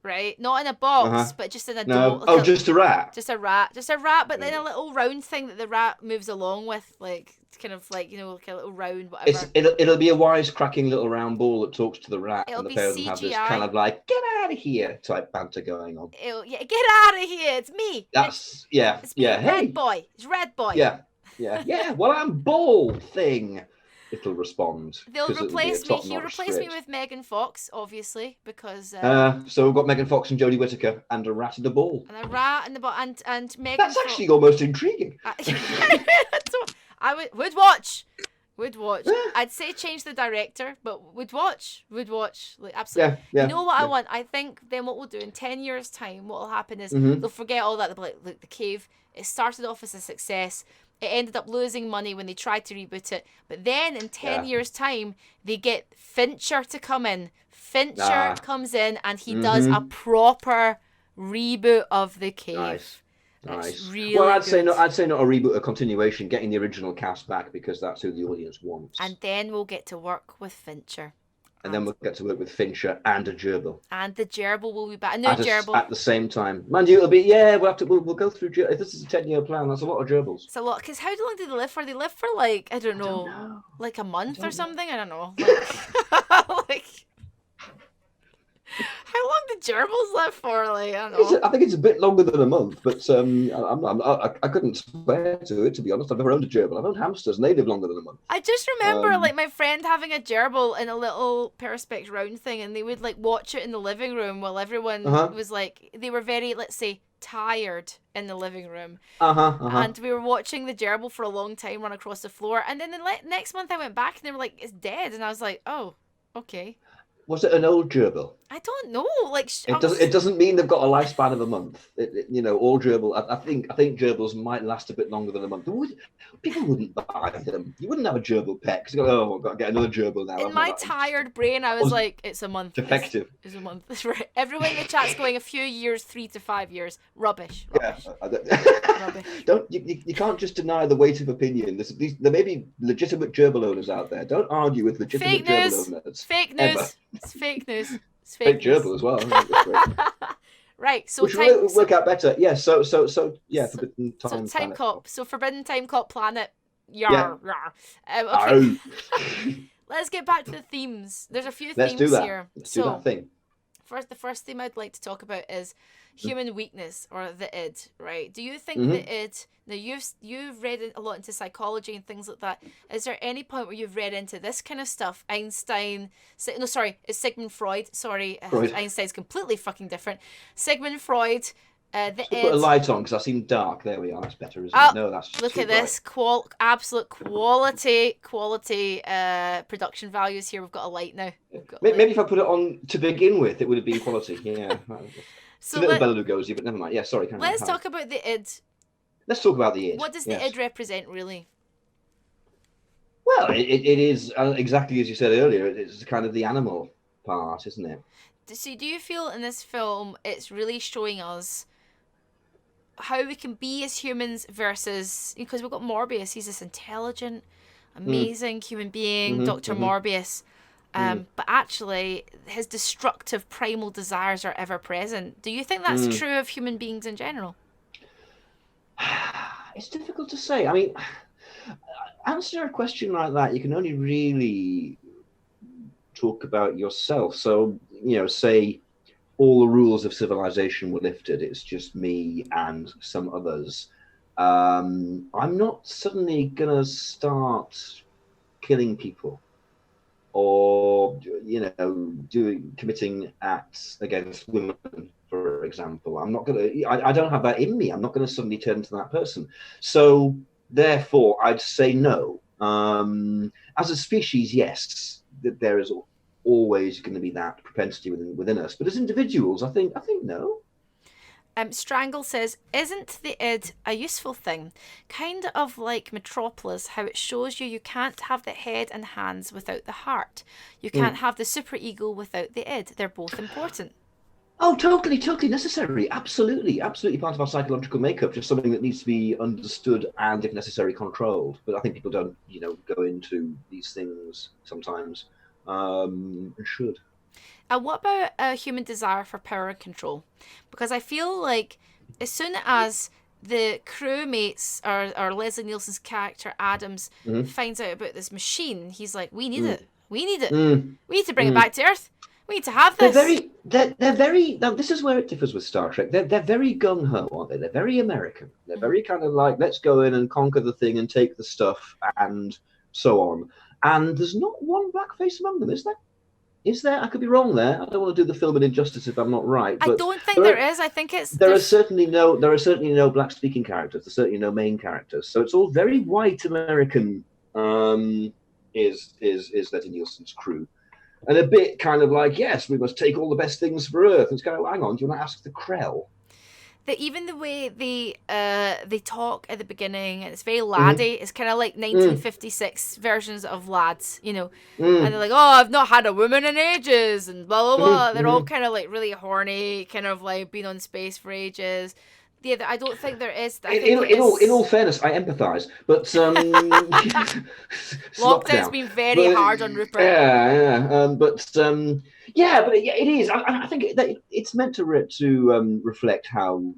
[SPEAKER 1] right? Not in a box, but just in a doll.
[SPEAKER 2] No, just a rat.
[SPEAKER 1] Just a rat, but then a little round thing that the rat moves along with, like kind of like like a little round whatever.
[SPEAKER 2] It'll be a wisecracking little round ball that talks to the rat,
[SPEAKER 1] It'll
[SPEAKER 2] and the
[SPEAKER 1] be
[SPEAKER 2] pair of them have this kind of like "get out of here" type banter going on.
[SPEAKER 1] Get out of here! It's me.
[SPEAKER 2] It's me,
[SPEAKER 1] Red boy. It's Red Boy.
[SPEAKER 2] Yeah. Well, I'm bald thing. It'll respond.
[SPEAKER 1] They'll replace me. He'll replace me with Megan Fox, obviously, because.
[SPEAKER 2] So we've got Megan Fox and Jodie Whittaker, and a rat in a ball.
[SPEAKER 1] And a rat in the ball, and Megan.
[SPEAKER 2] That's actually almost intriguing.
[SPEAKER 1] I would watch. I'd say change the director, but would watch. Like absolutely.
[SPEAKER 2] Yeah.
[SPEAKER 1] You know what I want? I think then what we'll do in 10 years' time, what will happen is they'll forget all that. They'll be like, look, the cave. It started off as a success. It ended up losing money when they tried to reboot it. But then in 10 years' time, they get Fincher to come in. Fincher comes in and he does a proper reboot of the cave.
[SPEAKER 2] Nice.
[SPEAKER 1] Really
[SPEAKER 2] I'd
[SPEAKER 1] good.
[SPEAKER 2] say not a reboot, a continuation, getting the original cast back because that's who the audience wants.
[SPEAKER 1] And then we'll get to work with Fincher.
[SPEAKER 2] And then we'll get to work with Fincher and a gerbil.
[SPEAKER 1] And the gerbil will be back. A new gerbil.
[SPEAKER 2] At the same time. Mind you, it'll be, we'll go through, if this is a 10-year plan, that's a lot of gerbils.
[SPEAKER 1] It's a lot, because how long do they live for? They live for like, I don't know. Like a month or something? I don't know. Like, how long do gerbils live for? Like, I don't know.
[SPEAKER 2] I think it's a bit longer than a month, but I couldn't swear to it, to be honest. I've never owned a gerbil. I've owned hamsters, and they live longer than a month.
[SPEAKER 1] I just remember like my friend having a gerbil in a little perspex round thing, and they would like watch it in the living room while everyone was like, they were very, let's say, tired in the living room. And we were watching the gerbil for a long time run across the floor, and then the next month I went back and they were like, it's dead, and I was like, oh, okay.
[SPEAKER 2] Was it an old gerbil?
[SPEAKER 1] I don't know. Like
[SPEAKER 2] it doesn't mean they've got a lifespan of a month. All gerbil. I think gerbils might last a bit longer than a month. People wouldn't buy them. You wouldn't have a gerbil pet because you go, I've got to get another gerbil now.
[SPEAKER 1] In my tired brain, I was like, it's a month.
[SPEAKER 2] Defective.
[SPEAKER 1] It's a month. That's right. Everyone in the chat's going a few years, 3 to 5 years. Rubbish.
[SPEAKER 2] Rubbish. You can't just deny the weight of opinion. There may be legitimate gerbil owners out there. Don't argue with legitimate gerbil owners.
[SPEAKER 1] Fake news. It's fake news. It's
[SPEAKER 2] fake gerbil as well.
[SPEAKER 1] Right, so
[SPEAKER 2] which will work out better. Yeah, so Forbidden Time.
[SPEAKER 1] So Time Cop. So Forbidden Time Cop Planet.
[SPEAKER 2] Yar.
[SPEAKER 1] Okay. Let's get back to the themes. There's a few themes here.
[SPEAKER 2] Let's do that thing.
[SPEAKER 1] The first theme I'd like to talk about is human weakness, or the id, right? Do you think the id, now you've read a lot into psychology and things like that. Is there any point where you've read into this kind of stuff? Einstein, it's Sigmund Freud. Sorry, Einstein's completely fucking different. Sigmund Freud, the id.
[SPEAKER 2] Put a light on because I seem dark. There we are. That's better, isn't it? No, that's just
[SPEAKER 1] look at this absolute quality production values here. We've got a light now.
[SPEAKER 2] Maybe if I put it on to begin with, it would have been quality. Yeah.
[SPEAKER 1] So
[SPEAKER 2] it's a little Bela Lugosi, but never mind. Yeah, sorry.
[SPEAKER 1] Let's talk about the id.
[SPEAKER 2] Let's talk about the id.
[SPEAKER 1] What does the id represent, really?
[SPEAKER 2] Well, it is exactly as you said earlier. It's kind of the animal part, isn't it?
[SPEAKER 1] So do you feel in this film it's really showing us how we can be as humans versus, because we've got Morbius, he's this intelligent, amazing human being, Dr. Morbius. But actually, his destructive primal desires are ever present. Do you think that's true of human beings in general?
[SPEAKER 2] It's difficult to say. I mean, answer a question like that, you can only really talk about yourself. So, say all the rules of civilization were lifted. It's just me and some others. I'm not suddenly going to start killing people or committing acts against women, for example. I don't have that in me. I'm not gonna suddenly turn into that person. So therefore, I'd say no. As a species, yes, there is always going to be that propensity within us. But as individuals, I think no.
[SPEAKER 1] Strangle says, isn't the id a useful thing? Kind of like Metropolis, how it shows you can't have the head and hands without the heart. You can't have the superego without the id. They're both important.
[SPEAKER 2] Oh, totally necessary. Absolutely part of our psychological makeup. Just something that needs to be understood and, if necessary, controlled. But I think people don't, go into these things sometimes, and should.
[SPEAKER 1] What about a human desire for power and control? Because I feel like as soon as the crewmates or Leslie Nielsen's character Adams finds out about this machine, he's like, we need it. We need it. We need to bring it back to Earth. We need to have this.
[SPEAKER 2] They're very. Now, this is where it differs with Star Trek. They're very gung ho, aren't they? They're very American. They're very kind of like, let's go in and conquer the thing and take the stuff and so on. And there's not one black face among them, is there? Is there? I could be wrong there. I don't want to do the film an injustice if I'm not right. But
[SPEAKER 1] I don't think there is. I think it's
[SPEAKER 2] there are certainly no black speaking characters. There's certainly no main characters. So it's all very white American. Is Leslie Nielsen's crew, and a bit kind of like, yes, we must take all the best things for Earth. And it's kind of, hang on, do you want to ask the Krell?
[SPEAKER 1] Even the way they talk at the beginning, and it's very laddie. It's kind of like 1956 versions of lads, and they're like, "Oh, I've not had a woman in ages," and blah blah blah. They're all kind of like really horny, kind of like been on space for ages. Yeah, I don't think there is.
[SPEAKER 2] In all fairness, I empathise, but
[SPEAKER 1] lockdown's been very hard on Rupert.
[SPEAKER 2] But it is. I think it's meant to reflect how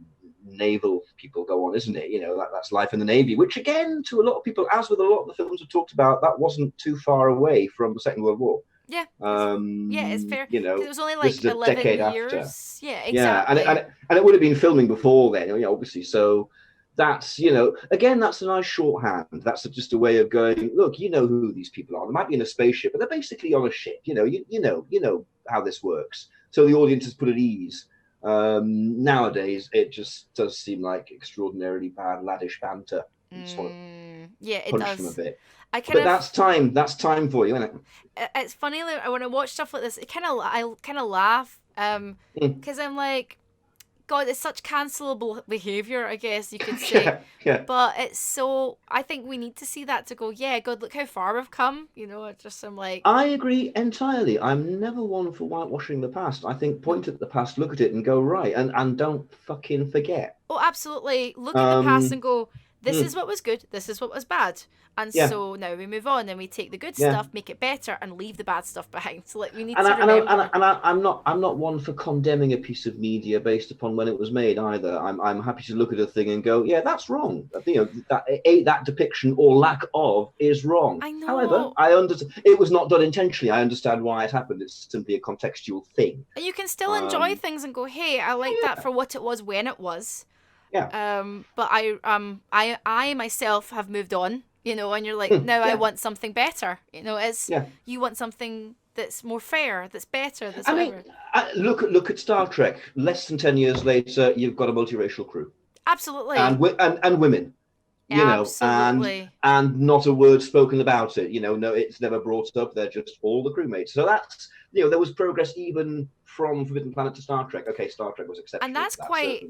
[SPEAKER 2] naval people go on, isn't it? That's life in the Navy, which again, to a lot of people, as with a lot of the films we've talked about, that wasn't too far away from the Second World War.
[SPEAKER 1] Yeah. It's fair. It was only
[SPEAKER 2] like
[SPEAKER 1] 11 years. After. Yeah,
[SPEAKER 2] exactly. Yeah, and it would have been filming before then, obviously. So that's, again, that's a nice shorthand. That's just a way of going, look, you know who these people are. They might be in a spaceship, but they're basically on a ship. You know how this works. So the audience is put at ease. Nowadays, it just does seem like extraordinarily bad laddish banter. You just want to punch them a bit. That's time for you, isn't it?
[SPEAKER 1] It's funny, like, when I watch stuff like this, I kind of laugh because I'm like, God, it's such cancelable behavior, I guess you could say.
[SPEAKER 2] Yeah.
[SPEAKER 1] But it's so, I think we need to see that to go, yeah, God, look how far we've come. I'm like,
[SPEAKER 2] I agree entirely. I'm never one for whitewashing the past. I think point at the past, look at it, and go right, and don't fucking forget.
[SPEAKER 1] Oh, absolutely. Look at the past and go, this is what was good, this is what was bad. And so now we move on and we take the good stuff, make it better, and leave the bad stuff behind. So we need to remember.
[SPEAKER 2] I'm not one for condemning a piece of media based upon when it was made either. I'm happy to look at a thing and go, yeah, that's wrong. That depiction or lack of is wrong.
[SPEAKER 1] I know.
[SPEAKER 2] However, I understand it was not done intentionally. I understand why it happened. It's simply a contextual thing.
[SPEAKER 1] And you can still enjoy things and go, hey, I like that for what it was when it was.
[SPEAKER 2] Yeah.
[SPEAKER 1] But I myself have moved on. And you're like, now I want something better. You want something that's more fair, that's better, that's whatever.
[SPEAKER 2] Look at Star Trek. Less than 10 years later, you've got a multiracial crew.
[SPEAKER 1] Absolutely.
[SPEAKER 2] And women.
[SPEAKER 1] Absolutely.
[SPEAKER 2] And not a word spoken about it. No, it's never brought up. They're just all the crewmates. So that's, there was progress even from Forbidden Planet to Star Trek. Okay, Star Trek was exceptional.
[SPEAKER 1] And that's quite,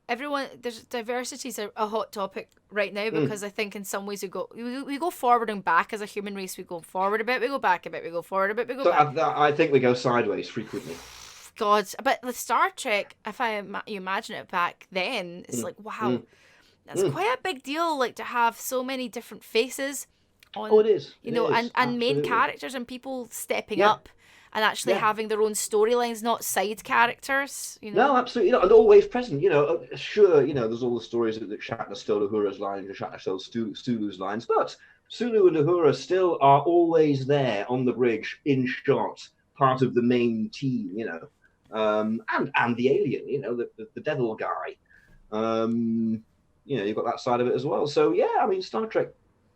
[SPEAKER 1] everyone, there's diversity is a hot topic right now because I think in some ways we go forward and back as a human race. We go forward a bit, we go back a bit, we go forward a bit, we go back.
[SPEAKER 2] I think we go sideways frequently.
[SPEAKER 1] God, but with Star Trek, if you imagine it back then, it's like, wow, that's quite a big deal, like to have so many different faces on,
[SPEAKER 2] it is.
[SPEAKER 1] And main characters and people stepping up and actually having their own storylines, not side characters.
[SPEAKER 2] No, absolutely not, and always present. Sure, there's all the stories that Shatner stole Uhura's lines and Shatner stole Sulu's lines, but Sulu and Uhura still are always there on the bridge in shot, part of the main team. And the alien, the devil guy. You've got that side of it as well. So yeah, I mean, Star Trek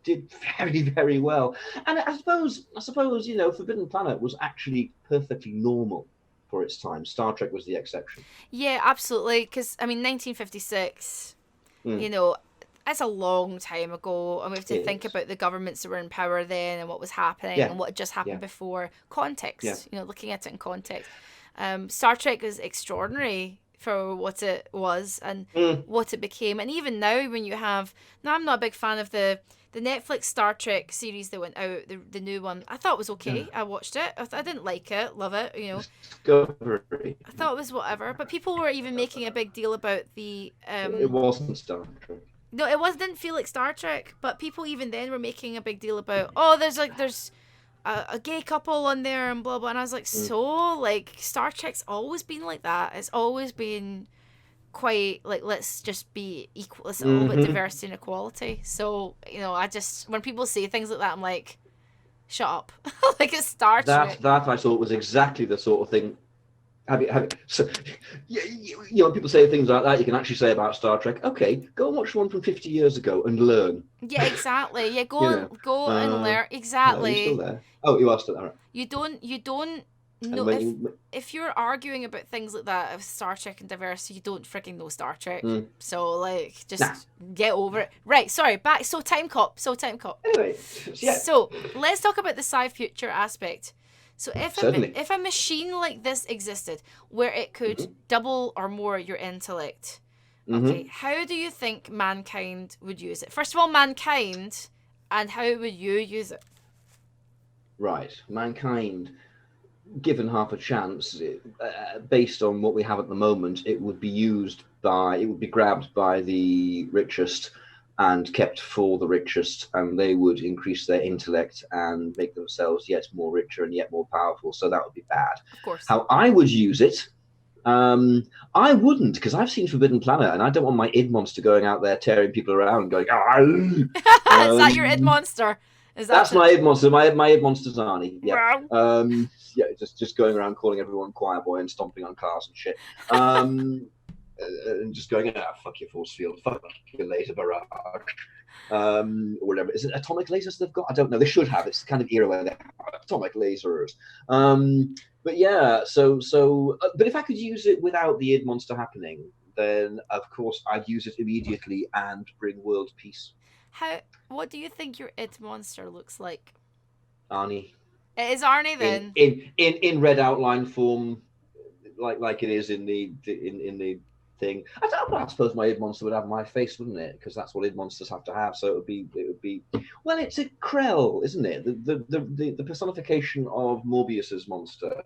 [SPEAKER 2] did very, very well. And I suppose, Forbidden Planet was actually perfectly normal for its time. Star Trek was the exception.
[SPEAKER 1] Yeah, absolutely. Because, I mean, 1956,
[SPEAKER 2] Mm,
[SPEAKER 1] you know, that's a long time ago. And we have to
[SPEAKER 2] it
[SPEAKER 1] think
[SPEAKER 2] is.
[SPEAKER 1] about the governments that were in power then and what was happening
[SPEAKER 2] Yeah,
[SPEAKER 1] and what had just
[SPEAKER 2] yeah,
[SPEAKER 1] happened before.
[SPEAKER 2] yeah.
[SPEAKER 1] Context, looking at it in context. Star Trek was extraordinary for what it was and
[SPEAKER 2] Mm,
[SPEAKER 1] what it became. And even now, when you have. Now, I'm not a big fan of the Netflix Star Trek series that went out, the new one. I thought it was
[SPEAKER 2] yeah.
[SPEAKER 1] okay. I watched it. I didn't like it, love it.
[SPEAKER 2] Discovery.
[SPEAKER 1] I thought it was whatever, but people were even making a big deal about the
[SPEAKER 2] It wasn't Star Trek.
[SPEAKER 1] no, it was didn't feel like Star Trek, but people even then were making a big deal about oh, there's a gay couple on there and blah blah, and I was like,
[SPEAKER 2] Mm,
[SPEAKER 1] so like Star Trek's always been like that. It's always been quite like let's just be equal, it's a little bit
[SPEAKER 2] hmm
[SPEAKER 1] diversity and equality. So I just when people say things like that, I'm like, shut up, like it's Star
[SPEAKER 2] That
[SPEAKER 1] Trek.
[SPEAKER 2] that I thought was exactly the sort of thing. So, when people say things like that, you can actually say about Star Trek. Okay, go and watch one from 50 years ago and learn.
[SPEAKER 1] Yeah, exactly. Yeah,
[SPEAKER 2] You know,
[SPEAKER 1] go and learn
[SPEAKER 2] hello, you still
[SPEAKER 1] exactly.
[SPEAKER 2] there? Oh, you are still there.
[SPEAKER 1] You don't know
[SPEAKER 2] And
[SPEAKER 1] if you're arguing about things like that of Star Trek and diversity, you don't freaking know Star Trek.
[SPEAKER 2] mm,
[SPEAKER 1] So like,
[SPEAKER 2] nah.
[SPEAKER 1] just get over it. Right. Sorry. Back. So time cop.
[SPEAKER 2] Anyway, yeah,
[SPEAKER 1] So let's talk about the sci-future aspect. So
[SPEAKER 2] certainly.
[SPEAKER 1] if a machine like this existed, where it could
[SPEAKER 2] hmm
[SPEAKER 1] double or more your intellect,
[SPEAKER 2] hmm
[SPEAKER 1] okay, how do you think mankind would use it? First of all, mankind, and how would you use it?
[SPEAKER 2] Right, mankind, given half a chance, based on what we have at the moment, it would be grabbed by the richest and kept for the richest, and they would increase their intellect and make themselves yet more richer and yet more powerful. So that would be bad.
[SPEAKER 1] Of course.
[SPEAKER 2] How I would use it, I wouldn't, because I've seen Forbidden Planet, and I don't want my id monster going out there tearing people around, going,
[SPEAKER 1] Is that your id
[SPEAKER 2] um,
[SPEAKER 1] monster? Is that
[SPEAKER 2] that's my id monster. My id monster's Arnie. Yeah.
[SPEAKER 1] Wow.
[SPEAKER 2] Yeah. Just going around calling everyone choir boy and stomping on cars and shit. And just going, fuck your force field, fuck your laser barrage, or whatever. Is it atomic lasers they've got? I don't know. They should have. It's the kind of era where they have atomic lasers. But yeah. But if I could use it without the id monster happening, then of course I'd use it immediately and bring world peace.
[SPEAKER 1] How? What do you think your id monster looks like?
[SPEAKER 2] Arnie.
[SPEAKER 1] It is Arnie
[SPEAKER 2] in
[SPEAKER 1] then.
[SPEAKER 2] in in red outline form, like it is in the thing. I suppose my id monster would have my face, wouldn't it? Because that's what id monsters have to have. So it would be. Well, it's a Krell, isn't it? The personification of Morbius's monster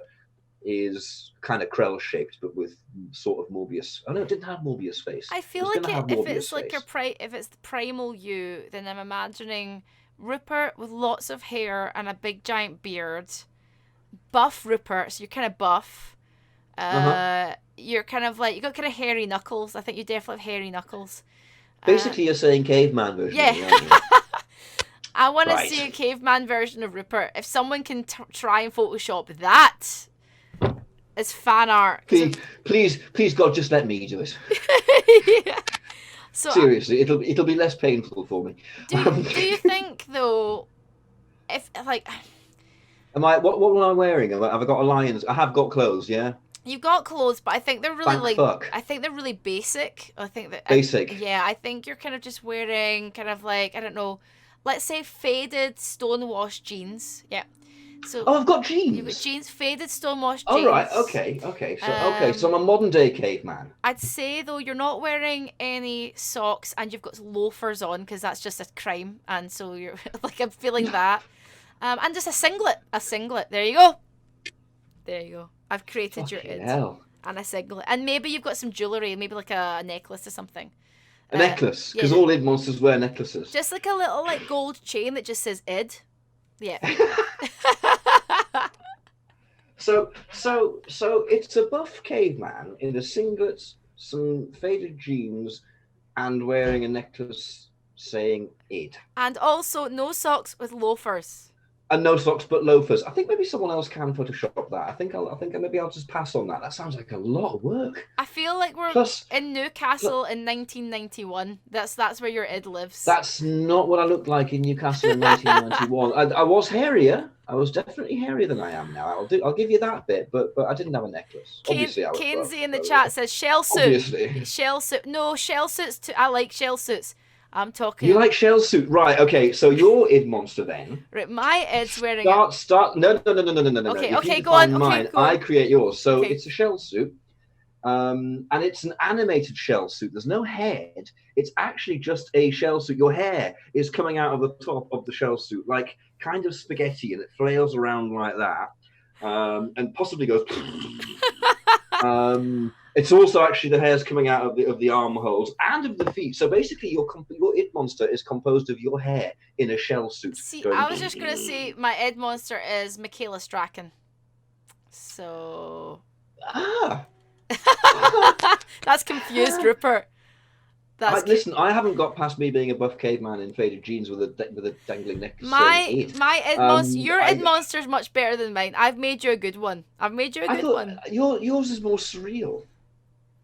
[SPEAKER 2] is kind of Krell shaped, but with sort of Morbius. Oh no, it didn't have Morbius face.
[SPEAKER 1] I
[SPEAKER 2] It
[SPEAKER 1] feel
[SPEAKER 2] was going
[SPEAKER 1] like
[SPEAKER 2] to have
[SPEAKER 1] if it's
[SPEAKER 2] Morbius
[SPEAKER 1] like
[SPEAKER 2] face.
[SPEAKER 1] if it's the primal you, then I'm imagining Rupert with lots of hair and a big giant beard. Buff Rupert, so you're kind of buff.
[SPEAKER 2] Uh huh.
[SPEAKER 1] You're kind of like you got kind of hairy knuckles. I think you definitely have hairy knuckles. Uh,
[SPEAKER 2] Basically, you're saying caveman version of
[SPEAKER 1] yeah.
[SPEAKER 2] me, aren't you?
[SPEAKER 1] I want to see
[SPEAKER 2] Right.
[SPEAKER 1] a caveman version of Rupert. If someone can try and Photoshop that as fan art,
[SPEAKER 2] Please, God, just let me do it.
[SPEAKER 1] yeah. So
[SPEAKER 2] Seriously, it'll be less painful for me.
[SPEAKER 1] do you think though, if like
[SPEAKER 2] Am I? What am I wearing? Have I got a lion's? I have got clothes. Yeah.
[SPEAKER 1] you've got clothes, but I think they're really
[SPEAKER 2] Thank
[SPEAKER 1] like
[SPEAKER 2] fuck.
[SPEAKER 1] I think they're really basic. I think that
[SPEAKER 2] Basic.
[SPEAKER 1] yeah, I think you're kind of just wearing kind of like I don't know, let's say faded stonewashed jeans. Yeah. So
[SPEAKER 2] Oh, I've got
[SPEAKER 1] you've got
[SPEAKER 2] jeans.
[SPEAKER 1] jeans, faded stonewashed
[SPEAKER 2] All right.
[SPEAKER 1] jeans.
[SPEAKER 2] Okay. Okay. So
[SPEAKER 1] Um,
[SPEAKER 2] I'm a modern day caveman.
[SPEAKER 1] I'd say though you're not wearing any socks and you've got loafers on because that's just a crime, and so you're like I'm feeling that. And just a singlet, There you go. There you go. I've created your
[SPEAKER 2] Fucking
[SPEAKER 1] id
[SPEAKER 2] hell.
[SPEAKER 1] and a singlet, and maybe you've got some jewelry, maybe like a necklace or something.
[SPEAKER 2] A necklace,
[SPEAKER 1] Yeah,
[SPEAKER 2] because all id monsters wear necklaces.
[SPEAKER 1] just like a little like gold chain that just says id. Yeah.
[SPEAKER 2] So it's a buff caveman in a singlet, some faded jeans, and wearing a necklace saying id.
[SPEAKER 1] And also no socks with loafers.
[SPEAKER 2] And no socks but loafers. I think maybe someone else can Photoshop that. I think maybe I'll just pass on that. That sounds like a lot of work.
[SPEAKER 1] I feel like we're
[SPEAKER 2] Plus,
[SPEAKER 1] in Newcastle in 1991. That's where your id lives.
[SPEAKER 2] that's not what I looked like in Newcastle in 1991. I was hairier. I was definitely hairier than I am now. I'll give you that bit, but I didn't have a necklace. Obviously, I was broke,
[SPEAKER 1] Kainsey in the
[SPEAKER 2] so,
[SPEAKER 1] chat says shell suit.
[SPEAKER 2] obviously.
[SPEAKER 1] Shell suit. No, shell suits too. I like shell suits. I'm talking.
[SPEAKER 2] You like shell suit, right? Okay, so your id monster then.
[SPEAKER 1] Right, my id's wearing.
[SPEAKER 2] Start. No.
[SPEAKER 1] Okay,
[SPEAKER 2] If
[SPEAKER 1] okay,
[SPEAKER 2] you
[SPEAKER 1] go on.
[SPEAKER 2] define
[SPEAKER 1] Okay,
[SPEAKER 2] mine,
[SPEAKER 1] go on.
[SPEAKER 2] I create yours. So
[SPEAKER 1] Okay.
[SPEAKER 2] it's a shell suit. And it's an animated shell suit. There's no head. It's actually just a shell suit. Your hair is coming out of the top of the shell suit, like kind of spaghetti, and it flails around like that, and possibly goes. It's also actually the hair's coming out of the armholes and of the feet. So basically, your id monster is composed of your hair in a shell suit.
[SPEAKER 1] See, I was just gonna say my id monster is Michaela Strachan. So. That's confused, Rupert.
[SPEAKER 2] Listen, I haven't got past me being a buff caveman in faded jeans with a dangling neck.
[SPEAKER 1] My id monster, your id monster is much better than mine. I've made you a good one.
[SPEAKER 2] Yours is more surreal.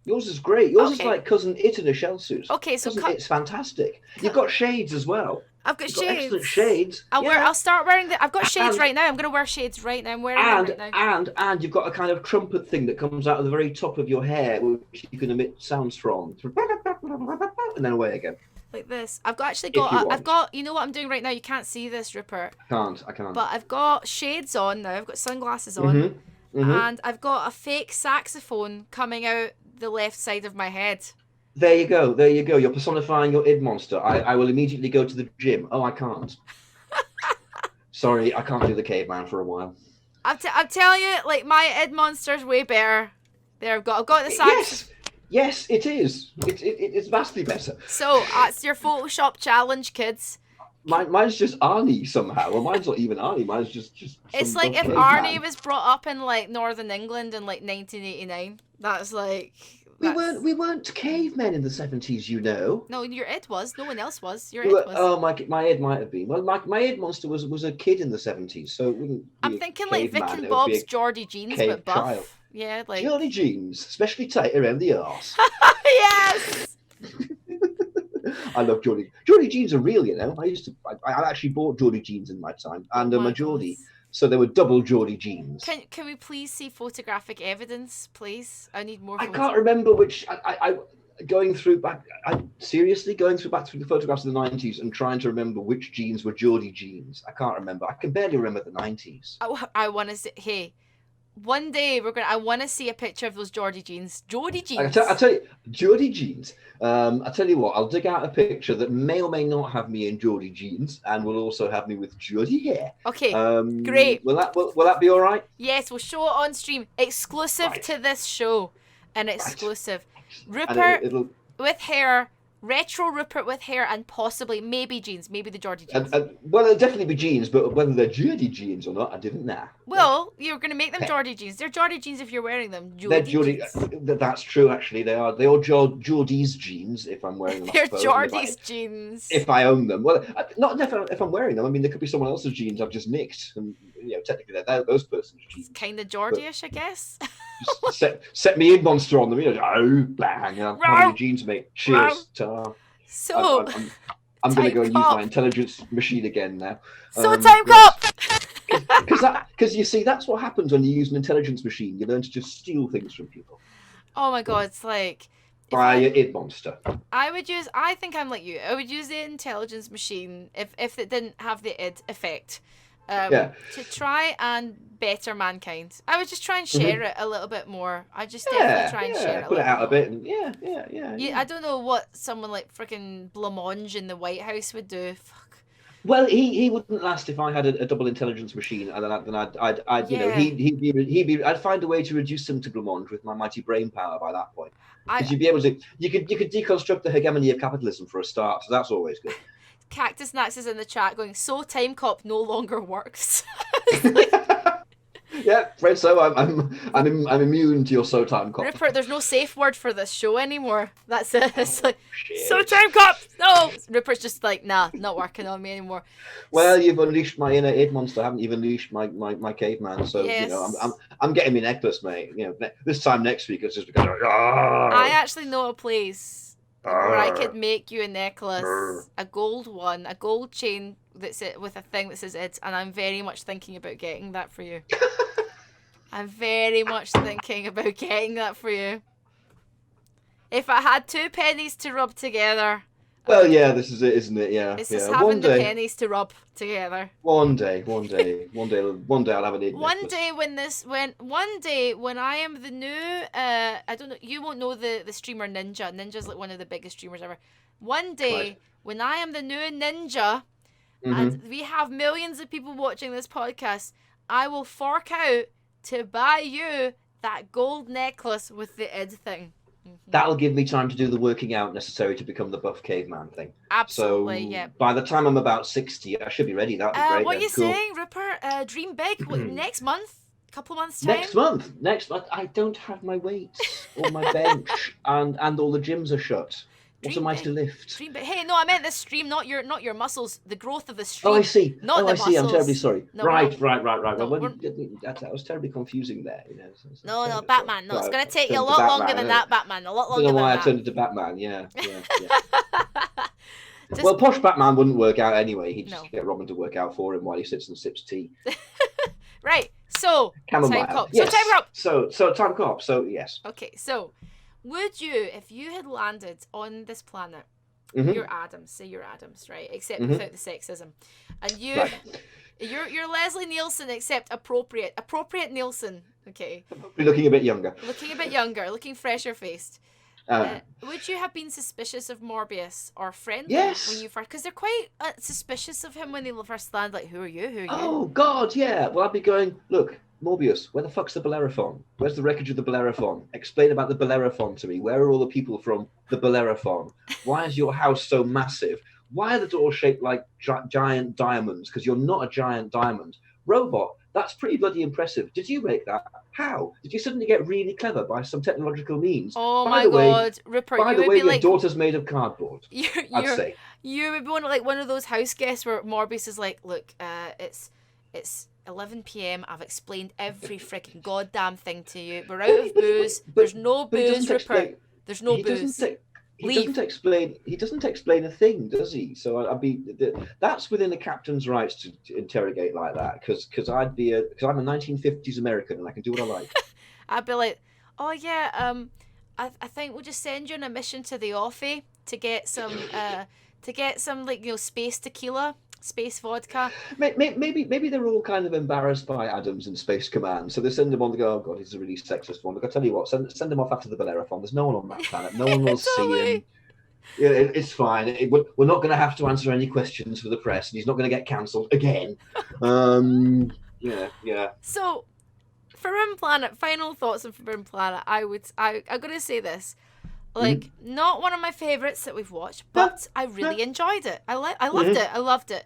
[SPEAKER 2] Yours is great. Yours is like Cousin It in a shell suit.
[SPEAKER 1] Okay, so
[SPEAKER 2] it's fantastic. You've got shades as well.
[SPEAKER 1] I've got shades.
[SPEAKER 2] Excellent shades.
[SPEAKER 1] I'll start wearing I've got shades right now. I'm gonna wear shades right now. I'm wearing them right now.
[SPEAKER 2] And you've got a kind of trumpet thing that comes out of the very top of your hair, which you can emit sounds from, and then away again.
[SPEAKER 1] Like this. I've got. You know what I'm doing right now? You can't see this, Rupert.
[SPEAKER 2] I can't.
[SPEAKER 1] But I've got shades on now. I've got sunglasses on, and I've got a fake saxophone coming out the left side of my head.
[SPEAKER 2] There you go. You're personifying your id monster. I will immediately go to the gym. Oh, I can't. Sorry, I can't do the caveman for a while.
[SPEAKER 1] I'm telling you, like, my id monster's way better. There, I've got the saxophone.
[SPEAKER 2] Yes, it is. It's vastly better.
[SPEAKER 1] So that's your Photoshop challenge, kids.
[SPEAKER 2] Mine's just Arnie somehow. Well, mine's not even Arnie. Mine's just.
[SPEAKER 1] It's like if Arnie was brought up in like Northern England in like 1989. That's like.
[SPEAKER 2] We weren't cavemen in the 70s, you know.
[SPEAKER 1] No, your id was. No one else was. Your
[SPEAKER 2] id
[SPEAKER 1] was.
[SPEAKER 2] Oh, my id might have been. Well, my id monster was a kid in the 70s, so it wouldn't.
[SPEAKER 1] I'm thinking like Vic and Bob's Geordie Jeans, but buff. Child. Yeah, like
[SPEAKER 2] Geordie Jeans, especially tight around the arse.
[SPEAKER 1] Yes.
[SPEAKER 2] I love Geordie. Geordie Jeans are real, you know. I actually bought Geordie Jeans in my time, and my Geordie. So there were double Geordie Jeans.
[SPEAKER 1] Can we please see photographic evidence, please? I need more.
[SPEAKER 2] I can't remember which. Going through back through the photographs of the 90s and trying to remember which jeans were Geordie jeans. I can't remember. I can barely remember the 90s.
[SPEAKER 1] I want to say, hey, one day I want to see a picture of those Geordie jeans. Geordie jeans.
[SPEAKER 2] I tell you, Geordie jeans. I tell you what, I'll dig out a picture that may or may not have me in Geordie jeans, and will also have me with Geordie hair.
[SPEAKER 1] Okay, great.
[SPEAKER 2] Will that be all right?
[SPEAKER 1] Yes, we'll show it on stream, exclusive to this show, an exclusive. Rupert with hair, retro Rupert with hair, and possibly maybe jeans, maybe the Geordie jeans.
[SPEAKER 2] Well, they'll definitely be jeans, but whether they're Geordie jeans or not, I didn't know.
[SPEAKER 1] Well, you're going to make them Geordie jeans. They're Geordie jeans if you're wearing them.
[SPEAKER 2] They're Geordie. That's true, actually. They are Geordie's jeans if I'm wearing them.
[SPEAKER 1] They're Geordie's jeans.
[SPEAKER 2] If I own them. Well, not if I'm wearing them. I mean, there could be someone else's jeans I've just nicked. And, you know, technically, they're those person's jeans.
[SPEAKER 1] It's kind of Geordie-ish, I guess.
[SPEAKER 2] set me in monster on them. You know, bang. How many jeans, mate? Cheers.
[SPEAKER 1] So
[SPEAKER 2] I'm going to go and use my intelligence machine again now.
[SPEAKER 1] So time cop.
[SPEAKER 2] Because you see, that's what happens when you use an intelligence machine. You learn to just steal things from people.
[SPEAKER 1] Oh my god, it's like
[SPEAKER 2] by your id monster.
[SPEAKER 1] I think I'm like you. I would use the intelligence machine if it didn't have the id effect. To try and better mankind. I would just try and share it a little bit more. I just definitely try and share it.
[SPEAKER 2] Put it out a bit. And
[SPEAKER 1] I don't know what someone like freaking Blancmange in the White House would do. Fuck.
[SPEAKER 2] Well, he wouldn't last if I had a double intelligence machine, and then I'd you know I'd find a way to reduce him to Blancmange with my mighty brain power by that point. Because you'd be able to you could deconstruct the hegemony of capitalism for a start, so that's always good.
[SPEAKER 1] Cactus Nax is in the chat going, so Time Cop no longer works.
[SPEAKER 2] Yeah, afraid so. I'm immune to your so time cop.
[SPEAKER 1] Rupert, there's no safe word for this show anymore. That's it. It's like,
[SPEAKER 2] Shit.
[SPEAKER 1] so time cop. No, Rupert's just like, nah, not working on me anymore.
[SPEAKER 2] Well, you've unleashed my inner id monster, haven't you? You've unleashed my caveman. So
[SPEAKER 1] Yes.
[SPEAKER 2] you know, I'm getting my necklace, mate. You know, this time next week it's just because
[SPEAKER 1] I actually know a place where I could make you a necklace, a gold one, a gold chain that's it with a thing that says it, and I'm very much thinking about getting that for you. I'm very much thinking about getting that for you. If I had 2 pennies to rub together.
[SPEAKER 2] Well, yeah, this is it, isn't it? Yeah.
[SPEAKER 1] It's
[SPEAKER 2] yeah.
[SPEAKER 1] just having the pennies to rub together.
[SPEAKER 2] One day I'll have an id necklace.
[SPEAKER 1] One day when I am the new I don't know, you won't know the streamer Ninja. Ninja's like one of the biggest streamers ever. One day
[SPEAKER 2] Right.
[SPEAKER 1] when I am the new Ninja and we have millions of people watching this podcast, I will fork out to buy you that gold necklace with the id thing.
[SPEAKER 2] That'll give me time to do the working out necessary to become the buff caveman thing.
[SPEAKER 1] Absolutely,
[SPEAKER 2] so
[SPEAKER 1] yeah.
[SPEAKER 2] By the time I'm about 60, I should be ready. That'd be great.
[SPEAKER 1] What are you
[SPEAKER 2] cool.
[SPEAKER 1] saying, Rupert? Dream big. Next month? Couple months time?
[SPEAKER 2] Next month. I don't have my weights or my bench, and all the gyms are shut. What am I to lift?
[SPEAKER 1] Dream big. Hey, no, I meant the stream, not your muscles. The growth of the stream.
[SPEAKER 2] Oh, I see.
[SPEAKER 1] Not the
[SPEAKER 2] I see.
[SPEAKER 1] muscles.
[SPEAKER 2] I'm terribly sorry.
[SPEAKER 1] No,
[SPEAKER 2] right.
[SPEAKER 1] No,
[SPEAKER 2] That was terribly confusing there. You know,
[SPEAKER 1] no, Batman. No, it's going to take you a lot longer than that, Batman. A lot longer than that.
[SPEAKER 2] I don't know why I turned into Batman. Yeah. Well, posh Batman wouldn't work out anyway. He'd just get Robin to work out for him while he sits and sips tea.
[SPEAKER 1] Right. So,
[SPEAKER 2] Chamomile.
[SPEAKER 1] Time Cop.
[SPEAKER 2] Yes.
[SPEAKER 1] So, Time Cop.
[SPEAKER 2] So Time Cop. So, yes.
[SPEAKER 1] Okay, so would you, if you had landed on this planet, you're Adams, right? Except without the sexism. And you're Leslie Nielsen, except appropriate Nielsen, okay?
[SPEAKER 2] Looking a bit younger.
[SPEAKER 1] Looking fresher faced. Would you have been suspicious of Morbius or friendly when you first? Because they're quite suspicious of him when they first land. Like, who are you?
[SPEAKER 2] Oh God, yeah. Well, I'd be going, look, Morbius, where the fuck's the Bellerophon? Where's the wreckage of the Bellerophon? Explain about the Bellerophon to me. Where are all the people from the Bellerophon? Why is your house so massive? Why are the doors shaped like giant diamonds? Because you're not a giant diamond. Robot, that's pretty bloody impressive. Did you make that? How? Did you suddenly get really clever by some technological means?
[SPEAKER 1] Oh my God, Rupert!
[SPEAKER 2] By the way, your
[SPEAKER 1] like,
[SPEAKER 2] daughter's made of cardboard. I'd say
[SPEAKER 1] you would be one of those house guests where Morbius is like, look, it's 11 p.m. I've explained every freaking goddamn thing to you. We're out of booze. There's no booze, Rupert. There's no booze.
[SPEAKER 2] He doesn't explain a thing, does he? So that's within the captain's rights to interrogate like that, because I'm a 1950s American and I can do what I like.
[SPEAKER 1] I'd be like, oh yeah, I think we'll just send you on a mission to the offie to get some like, you know, space tequila, space vodka.
[SPEAKER 2] Maybe they're all kind of embarrassed by Adams in Space Command, so they send him on to go, oh God, he's a really sexist one. Look, I tell you what, send him off after the Bellerophon. There's no one on that planet. No one will see him. Yeah, it's fine. We're not going to have to answer any questions for the press, and he's not going to get cancelled again. Yeah.
[SPEAKER 1] So, Forbidden Planet. Final thoughts on Forbidden Planet. I'm going to say this. Like, not one of my favourites that we've watched, but I really enjoyed it. I loved it.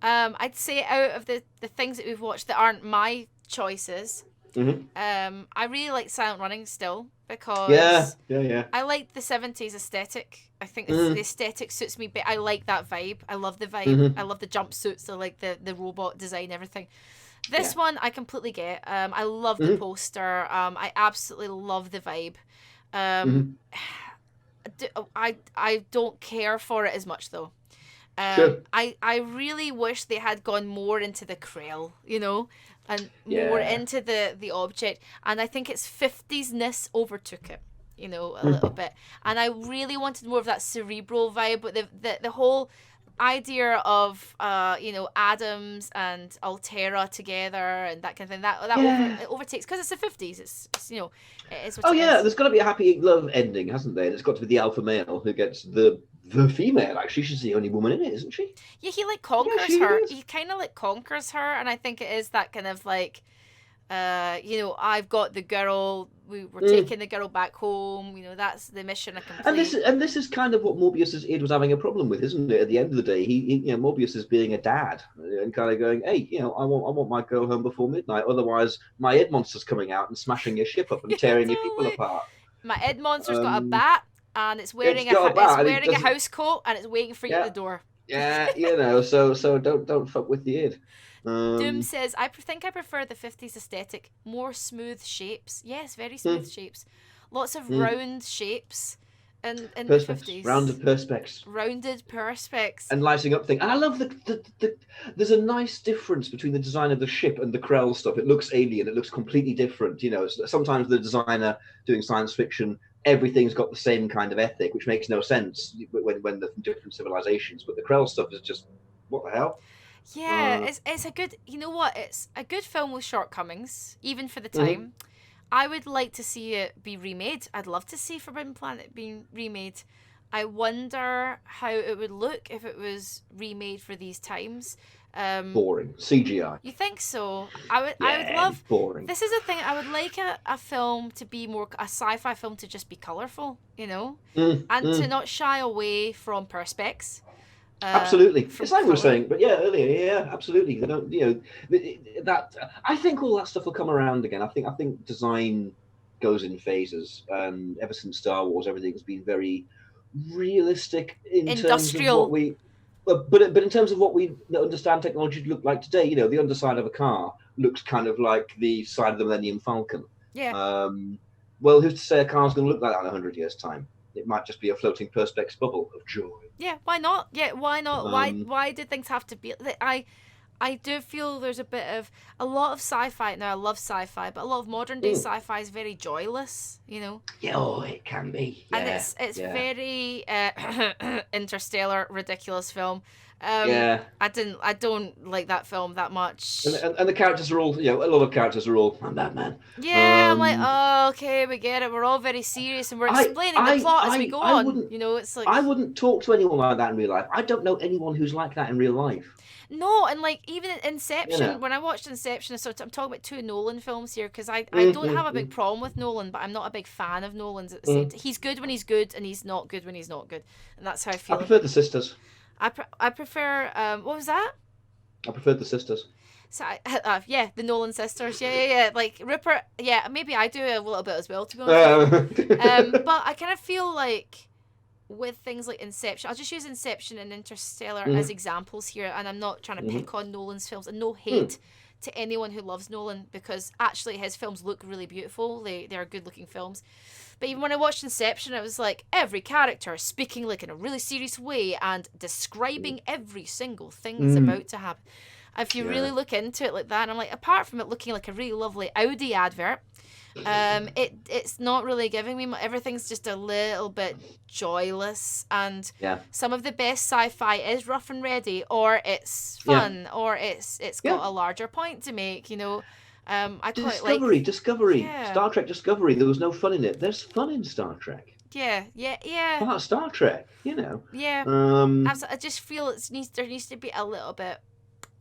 [SPEAKER 1] I'd say out of the things that we've watched that aren't my choices, I really like Silent Running still, because I like the 70s aesthetic. I think the aesthetic suits me, but I like that vibe. I love the vibe. I love the jumpsuits. I like the robot design, everything. This one I completely get. I love the poster. I absolutely love the vibe. I don't care for it as much though. I really wish they had gone more into the Krell, you know, and more into the object. And I think its 50s-ness overtook it, you know, a little bit. And I really wanted more of that cerebral vibe, but the whole idea of you know, Adams and Altera together and that kind of thing, that overtakes, because it's the 50s. It's you know, it's what it is.
[SPEAKER 2] There's got to be a happy love ending, hasn't there? It's got to be the alpha male who gets the female. Actually, she's the only woman in it, isn't she?
[SPEAKER 1] Yeah, he like conquers her. He kind of like conquers her, and I think it is that kind of like I've got the girl. We're taking the girl back home. That's the mission accomplished.
[SPEAKER 2] And this is kind of what Morbius's id was having a problem with, isn't it? At the end of the day, he Morbius is being a dad and kind of going, hey, I want my girl home before midnight. Otherwise, my id monster's coming out and smashing your ship up and tearing your people apart.
[SPEAKER 1] My id monster's got a bat and it's wearing a house coat and it's waiting for you at the door.
[SPEAKER 2] Yeah, so don't fuck with the id.
[SPEAKER 1] Doom says, I think I prefer the 50s aesthetic. More smooth shapes. Yes, very smooth shapes. Lots of round shapes in the 50s.
[SPEAKER 2] Rounded perspex.
[SPEAKER 1] And
[SPEAKER 2] lighting up thing. And I love there's a nice difference between the design of the ship and the Krell stuff. It looks alien. It looks completely different. Sometimes the designer doing science fiction, everything's got the same kind of ethic, which makes no sense when they're from different civilizations. But the Krell stuff is just, what the hell?
[SPEAKER 1] Yeah, it's a good, it's a good film with shortcomings, even for the time. I would like to see it be remade. I'd love to see Forbidden Planet being remade. I wonder how it would look if it was remade for these times.
[SPEAKER 2] Boring. CGI.
[SPEAKER 1] You think so? I would love...
[SPEAKER 2] Boring.
[SPEAKER 1] This is the thing. I would like a film to be more... A sci-fi film to just be colourful, and to not shy away from perspex.
[SPEAKER 2] Absolutely, it's like we were saying, but earlier, absolutely. They don't, that. I think all that stuff will come around again. I think design goes in phases, and ever since Star Wars, everything's been very realistic in terms of what we. But in terms of what we understand technology to look like today, the underside of a car looks kind of like the side of the Millennium Falcon.
[SPEAKER 1] Yeah.
[SPEAKER 2] Well, who's to say a car's going to look like that in 100 years' time? It might just be a floating perspex bubble of joy.
[SPEAKER 1] Yeah, why not? Yeah, why not? Why do things have to be? I do feel there's a lot of sci-fi. Now I love sci-fi, but a lot of modern day sci-fi is very joyless.
[SPEAKER 2] Yeah, it can be.
[SPEAKER 1] Yeah, and it's very Interstellar, ridiculous film.
[SPEAKER 2] I
[SPEAKER 1] don't like that film that much.
[SPEAKER 2] And the characters are all, a lot of characters are all, I'm Batman.
[SPEAKER 1] Yeah, I'm like, oh, okay, we get it. We're all very serious, and we're explaining the plot as we go on. It's like,
[SPEAKER 2] I wouldn't talk to anyone like that in real life. I don't know anyone who's like that in real life.
[SPEAKER 1] No, and like even in Inception, when I watched Inception, I'm talking about two Nolan films here because I don't have a big problem with Nolan, but I'm not a big fan of Nolan's at the same time. He's good when he's good, and he's not good when he's not good, and that's how I feel.
[SPEAKER 2] I prefer the sisters.
[SPEAKER 1] I prefer what was that?
[SPEAKER 2] I preferred the sisters.
[SPEAKER 1] So the Nolan sisters. Yeah. Like Rupert. Yeah, maybe I do a little bit as well, to be honest. But I kind of feel like with things like Inception, I'll just use Inception and Interstellar as examples here, and I'm not trying to pick on Nolan's films, and no hate to anyone who loves Nolan, because actually his films look really beautiful. They are good looking films. But even when I watched Inception, it was like every character speaking like in a really serious way and describing every single thing that's about to happen. If you really look into it like that, and I'm like, apart from it looking like a really lovely Audi advert, it's not really giving me everything's just a little bit joyless, and some of the best sci-fi is rough and ready, or it's fun, or it's got a larger point to make. I quite
[SPEAKER 2] Discovery. Star Trek Discovery. There was no fun in it. There's fun in Star Trek.
[SPEAKER 1] Yeah.
[SPEAKER 2] Part of Star Trek,
[SPEAKER 1] Yeah. I just feel there needs to be a little bit.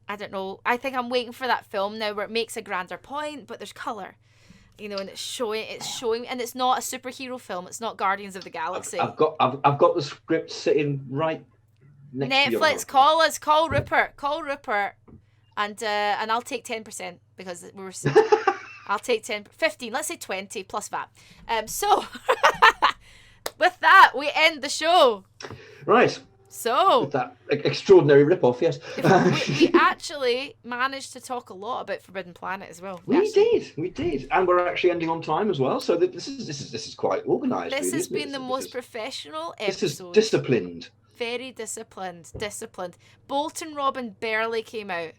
[SPEAKER 1] I don't know. I think I'm waiting for that film now where it makes a grander point, but there's color. And it's showing, and it's not a superhero film. It's not Guardians of the Galaxy.
[SPEAKER 2] I've got the script sitting right next to you.
[SPEAKER 1] Netflix, call Rupert, and I'll take 10% because I'll take 15. Let's say 20 plus VAT. So with that, we end the show.
[SPEAKER 2] Right.
[SPEAKER 1] So
[SPEAKER 2] with that extraordinary rip-off, yes.
[SPEAKER 1] we actually managed to talk a lot about Forbidden Planet as well.
[SPEAKER 2] We did, and we're actually ending on time as well. So this is quite organised.
[SPEAKER 1] This has been the most professional episode.
[SPEAKER 2] This is disciplined.
[SPEAKER 1] Very disciplined. Bolton Robin barely came out.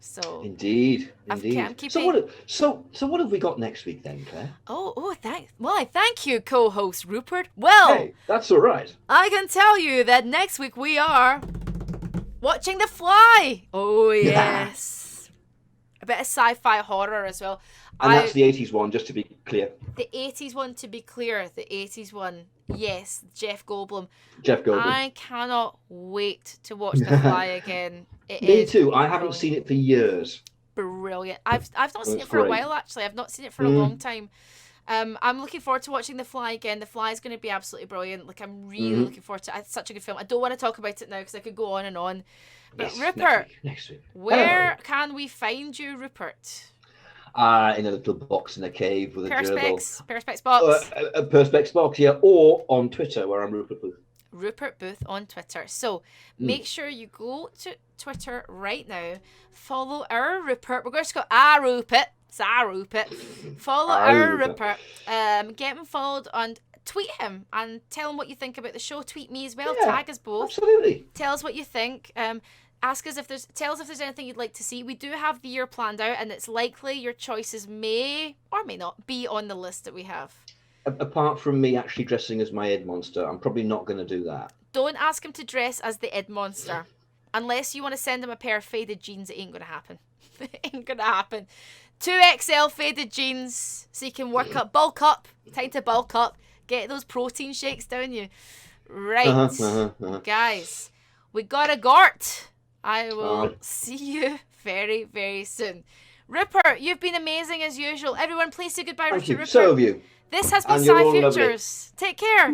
[SPEAKER 1] So
[SPEAKER 2] indeed.
[SPEAKER 1] I'm keeping...
[SPEAKER 2] So what have we got next week then, Claire?
[SPEAKER 1] Thank you, co-host Rupert. Well,
[SPEAKER 2] hey, that's all right.
[SPEAKER 1] I can tell you that next week we are watching The Fly. Oh yes, a bit of sci-fi horror as well.
[SPEAKER 2] And that's the 80s one, just to be clear.
[SPEAKER 1] The 80s one, to be clear. The 80s one, yes, Jeff Goldblum. I cannot wait to watch The Fly again.
[SPEAKER 2] Me too. I haven't seen it for years.
[SPEAKER 1] brilliant. I've not seen
[SPEAKER 2] It's
[SPEAKER 1] it for a
[SPEAKER 2] great.
[SPEAKER 1] while, actually. I've not seen it for a long time. I'm looking forward to watching The Fly again. The Fly is going to be absolutely brilliant. Like, I'm really looking forward to it. It's such a good film. I don't want to talk about it now because I could go on and on. But
[SPEAKER 2] Yes,
[SPEAKER 1] Rupert,
[SPEAKER 2] next week.
[SPEAKER 1] where can we find you, Rupert?
[SPEAKER 2] In a little box in a cave with a gerbil.
[SPEAKER 1] Perspex box.
[SPEAKER 2] A Perspex box, yeah, or on Twitter where I'm Rupert Booth.
[SPEAKER 1] Rupert Booth on Twitter. So make sure you go to Twitter right now. Follow our Rupert. We're going to go Rupert. It's Rupert. Follow our Rupert. Get him followed and tweet him and tell him what you think about the show. Tweet me as well.
[SPEAKER 2] Yeah,
[SPEAKER 1] Tag us both.
[SPEAKER 2] Absolutely.
[SPEAKER 1] Tell us what you think. Ask us tell us if there's anything you'd like to see. We do have the year planned out, and it's likely your choices may or may not be on the list that we have.
[SPEAKER 2] Apart from me actually dressing as my Ed monster, I'm probably not going to do that.
[SPEAKER 1] Don't ask him to dress as the Ed monster. Unless you want to send him a pair of faded jeans, it ain't going to happen. It ain't going to happen. 2XL faded jeans so you can bulk up. Time to bulk up. Get those protein shakes down you. Right. Guys, we got a gort. I will see you very, very soon. Rupert, you've been amazing as usual. Everyone, please say goodbye to Rupert.
[SPEAKER 2] So have you.
[SPEAKER 1] This has been Sci-Futures. Take care.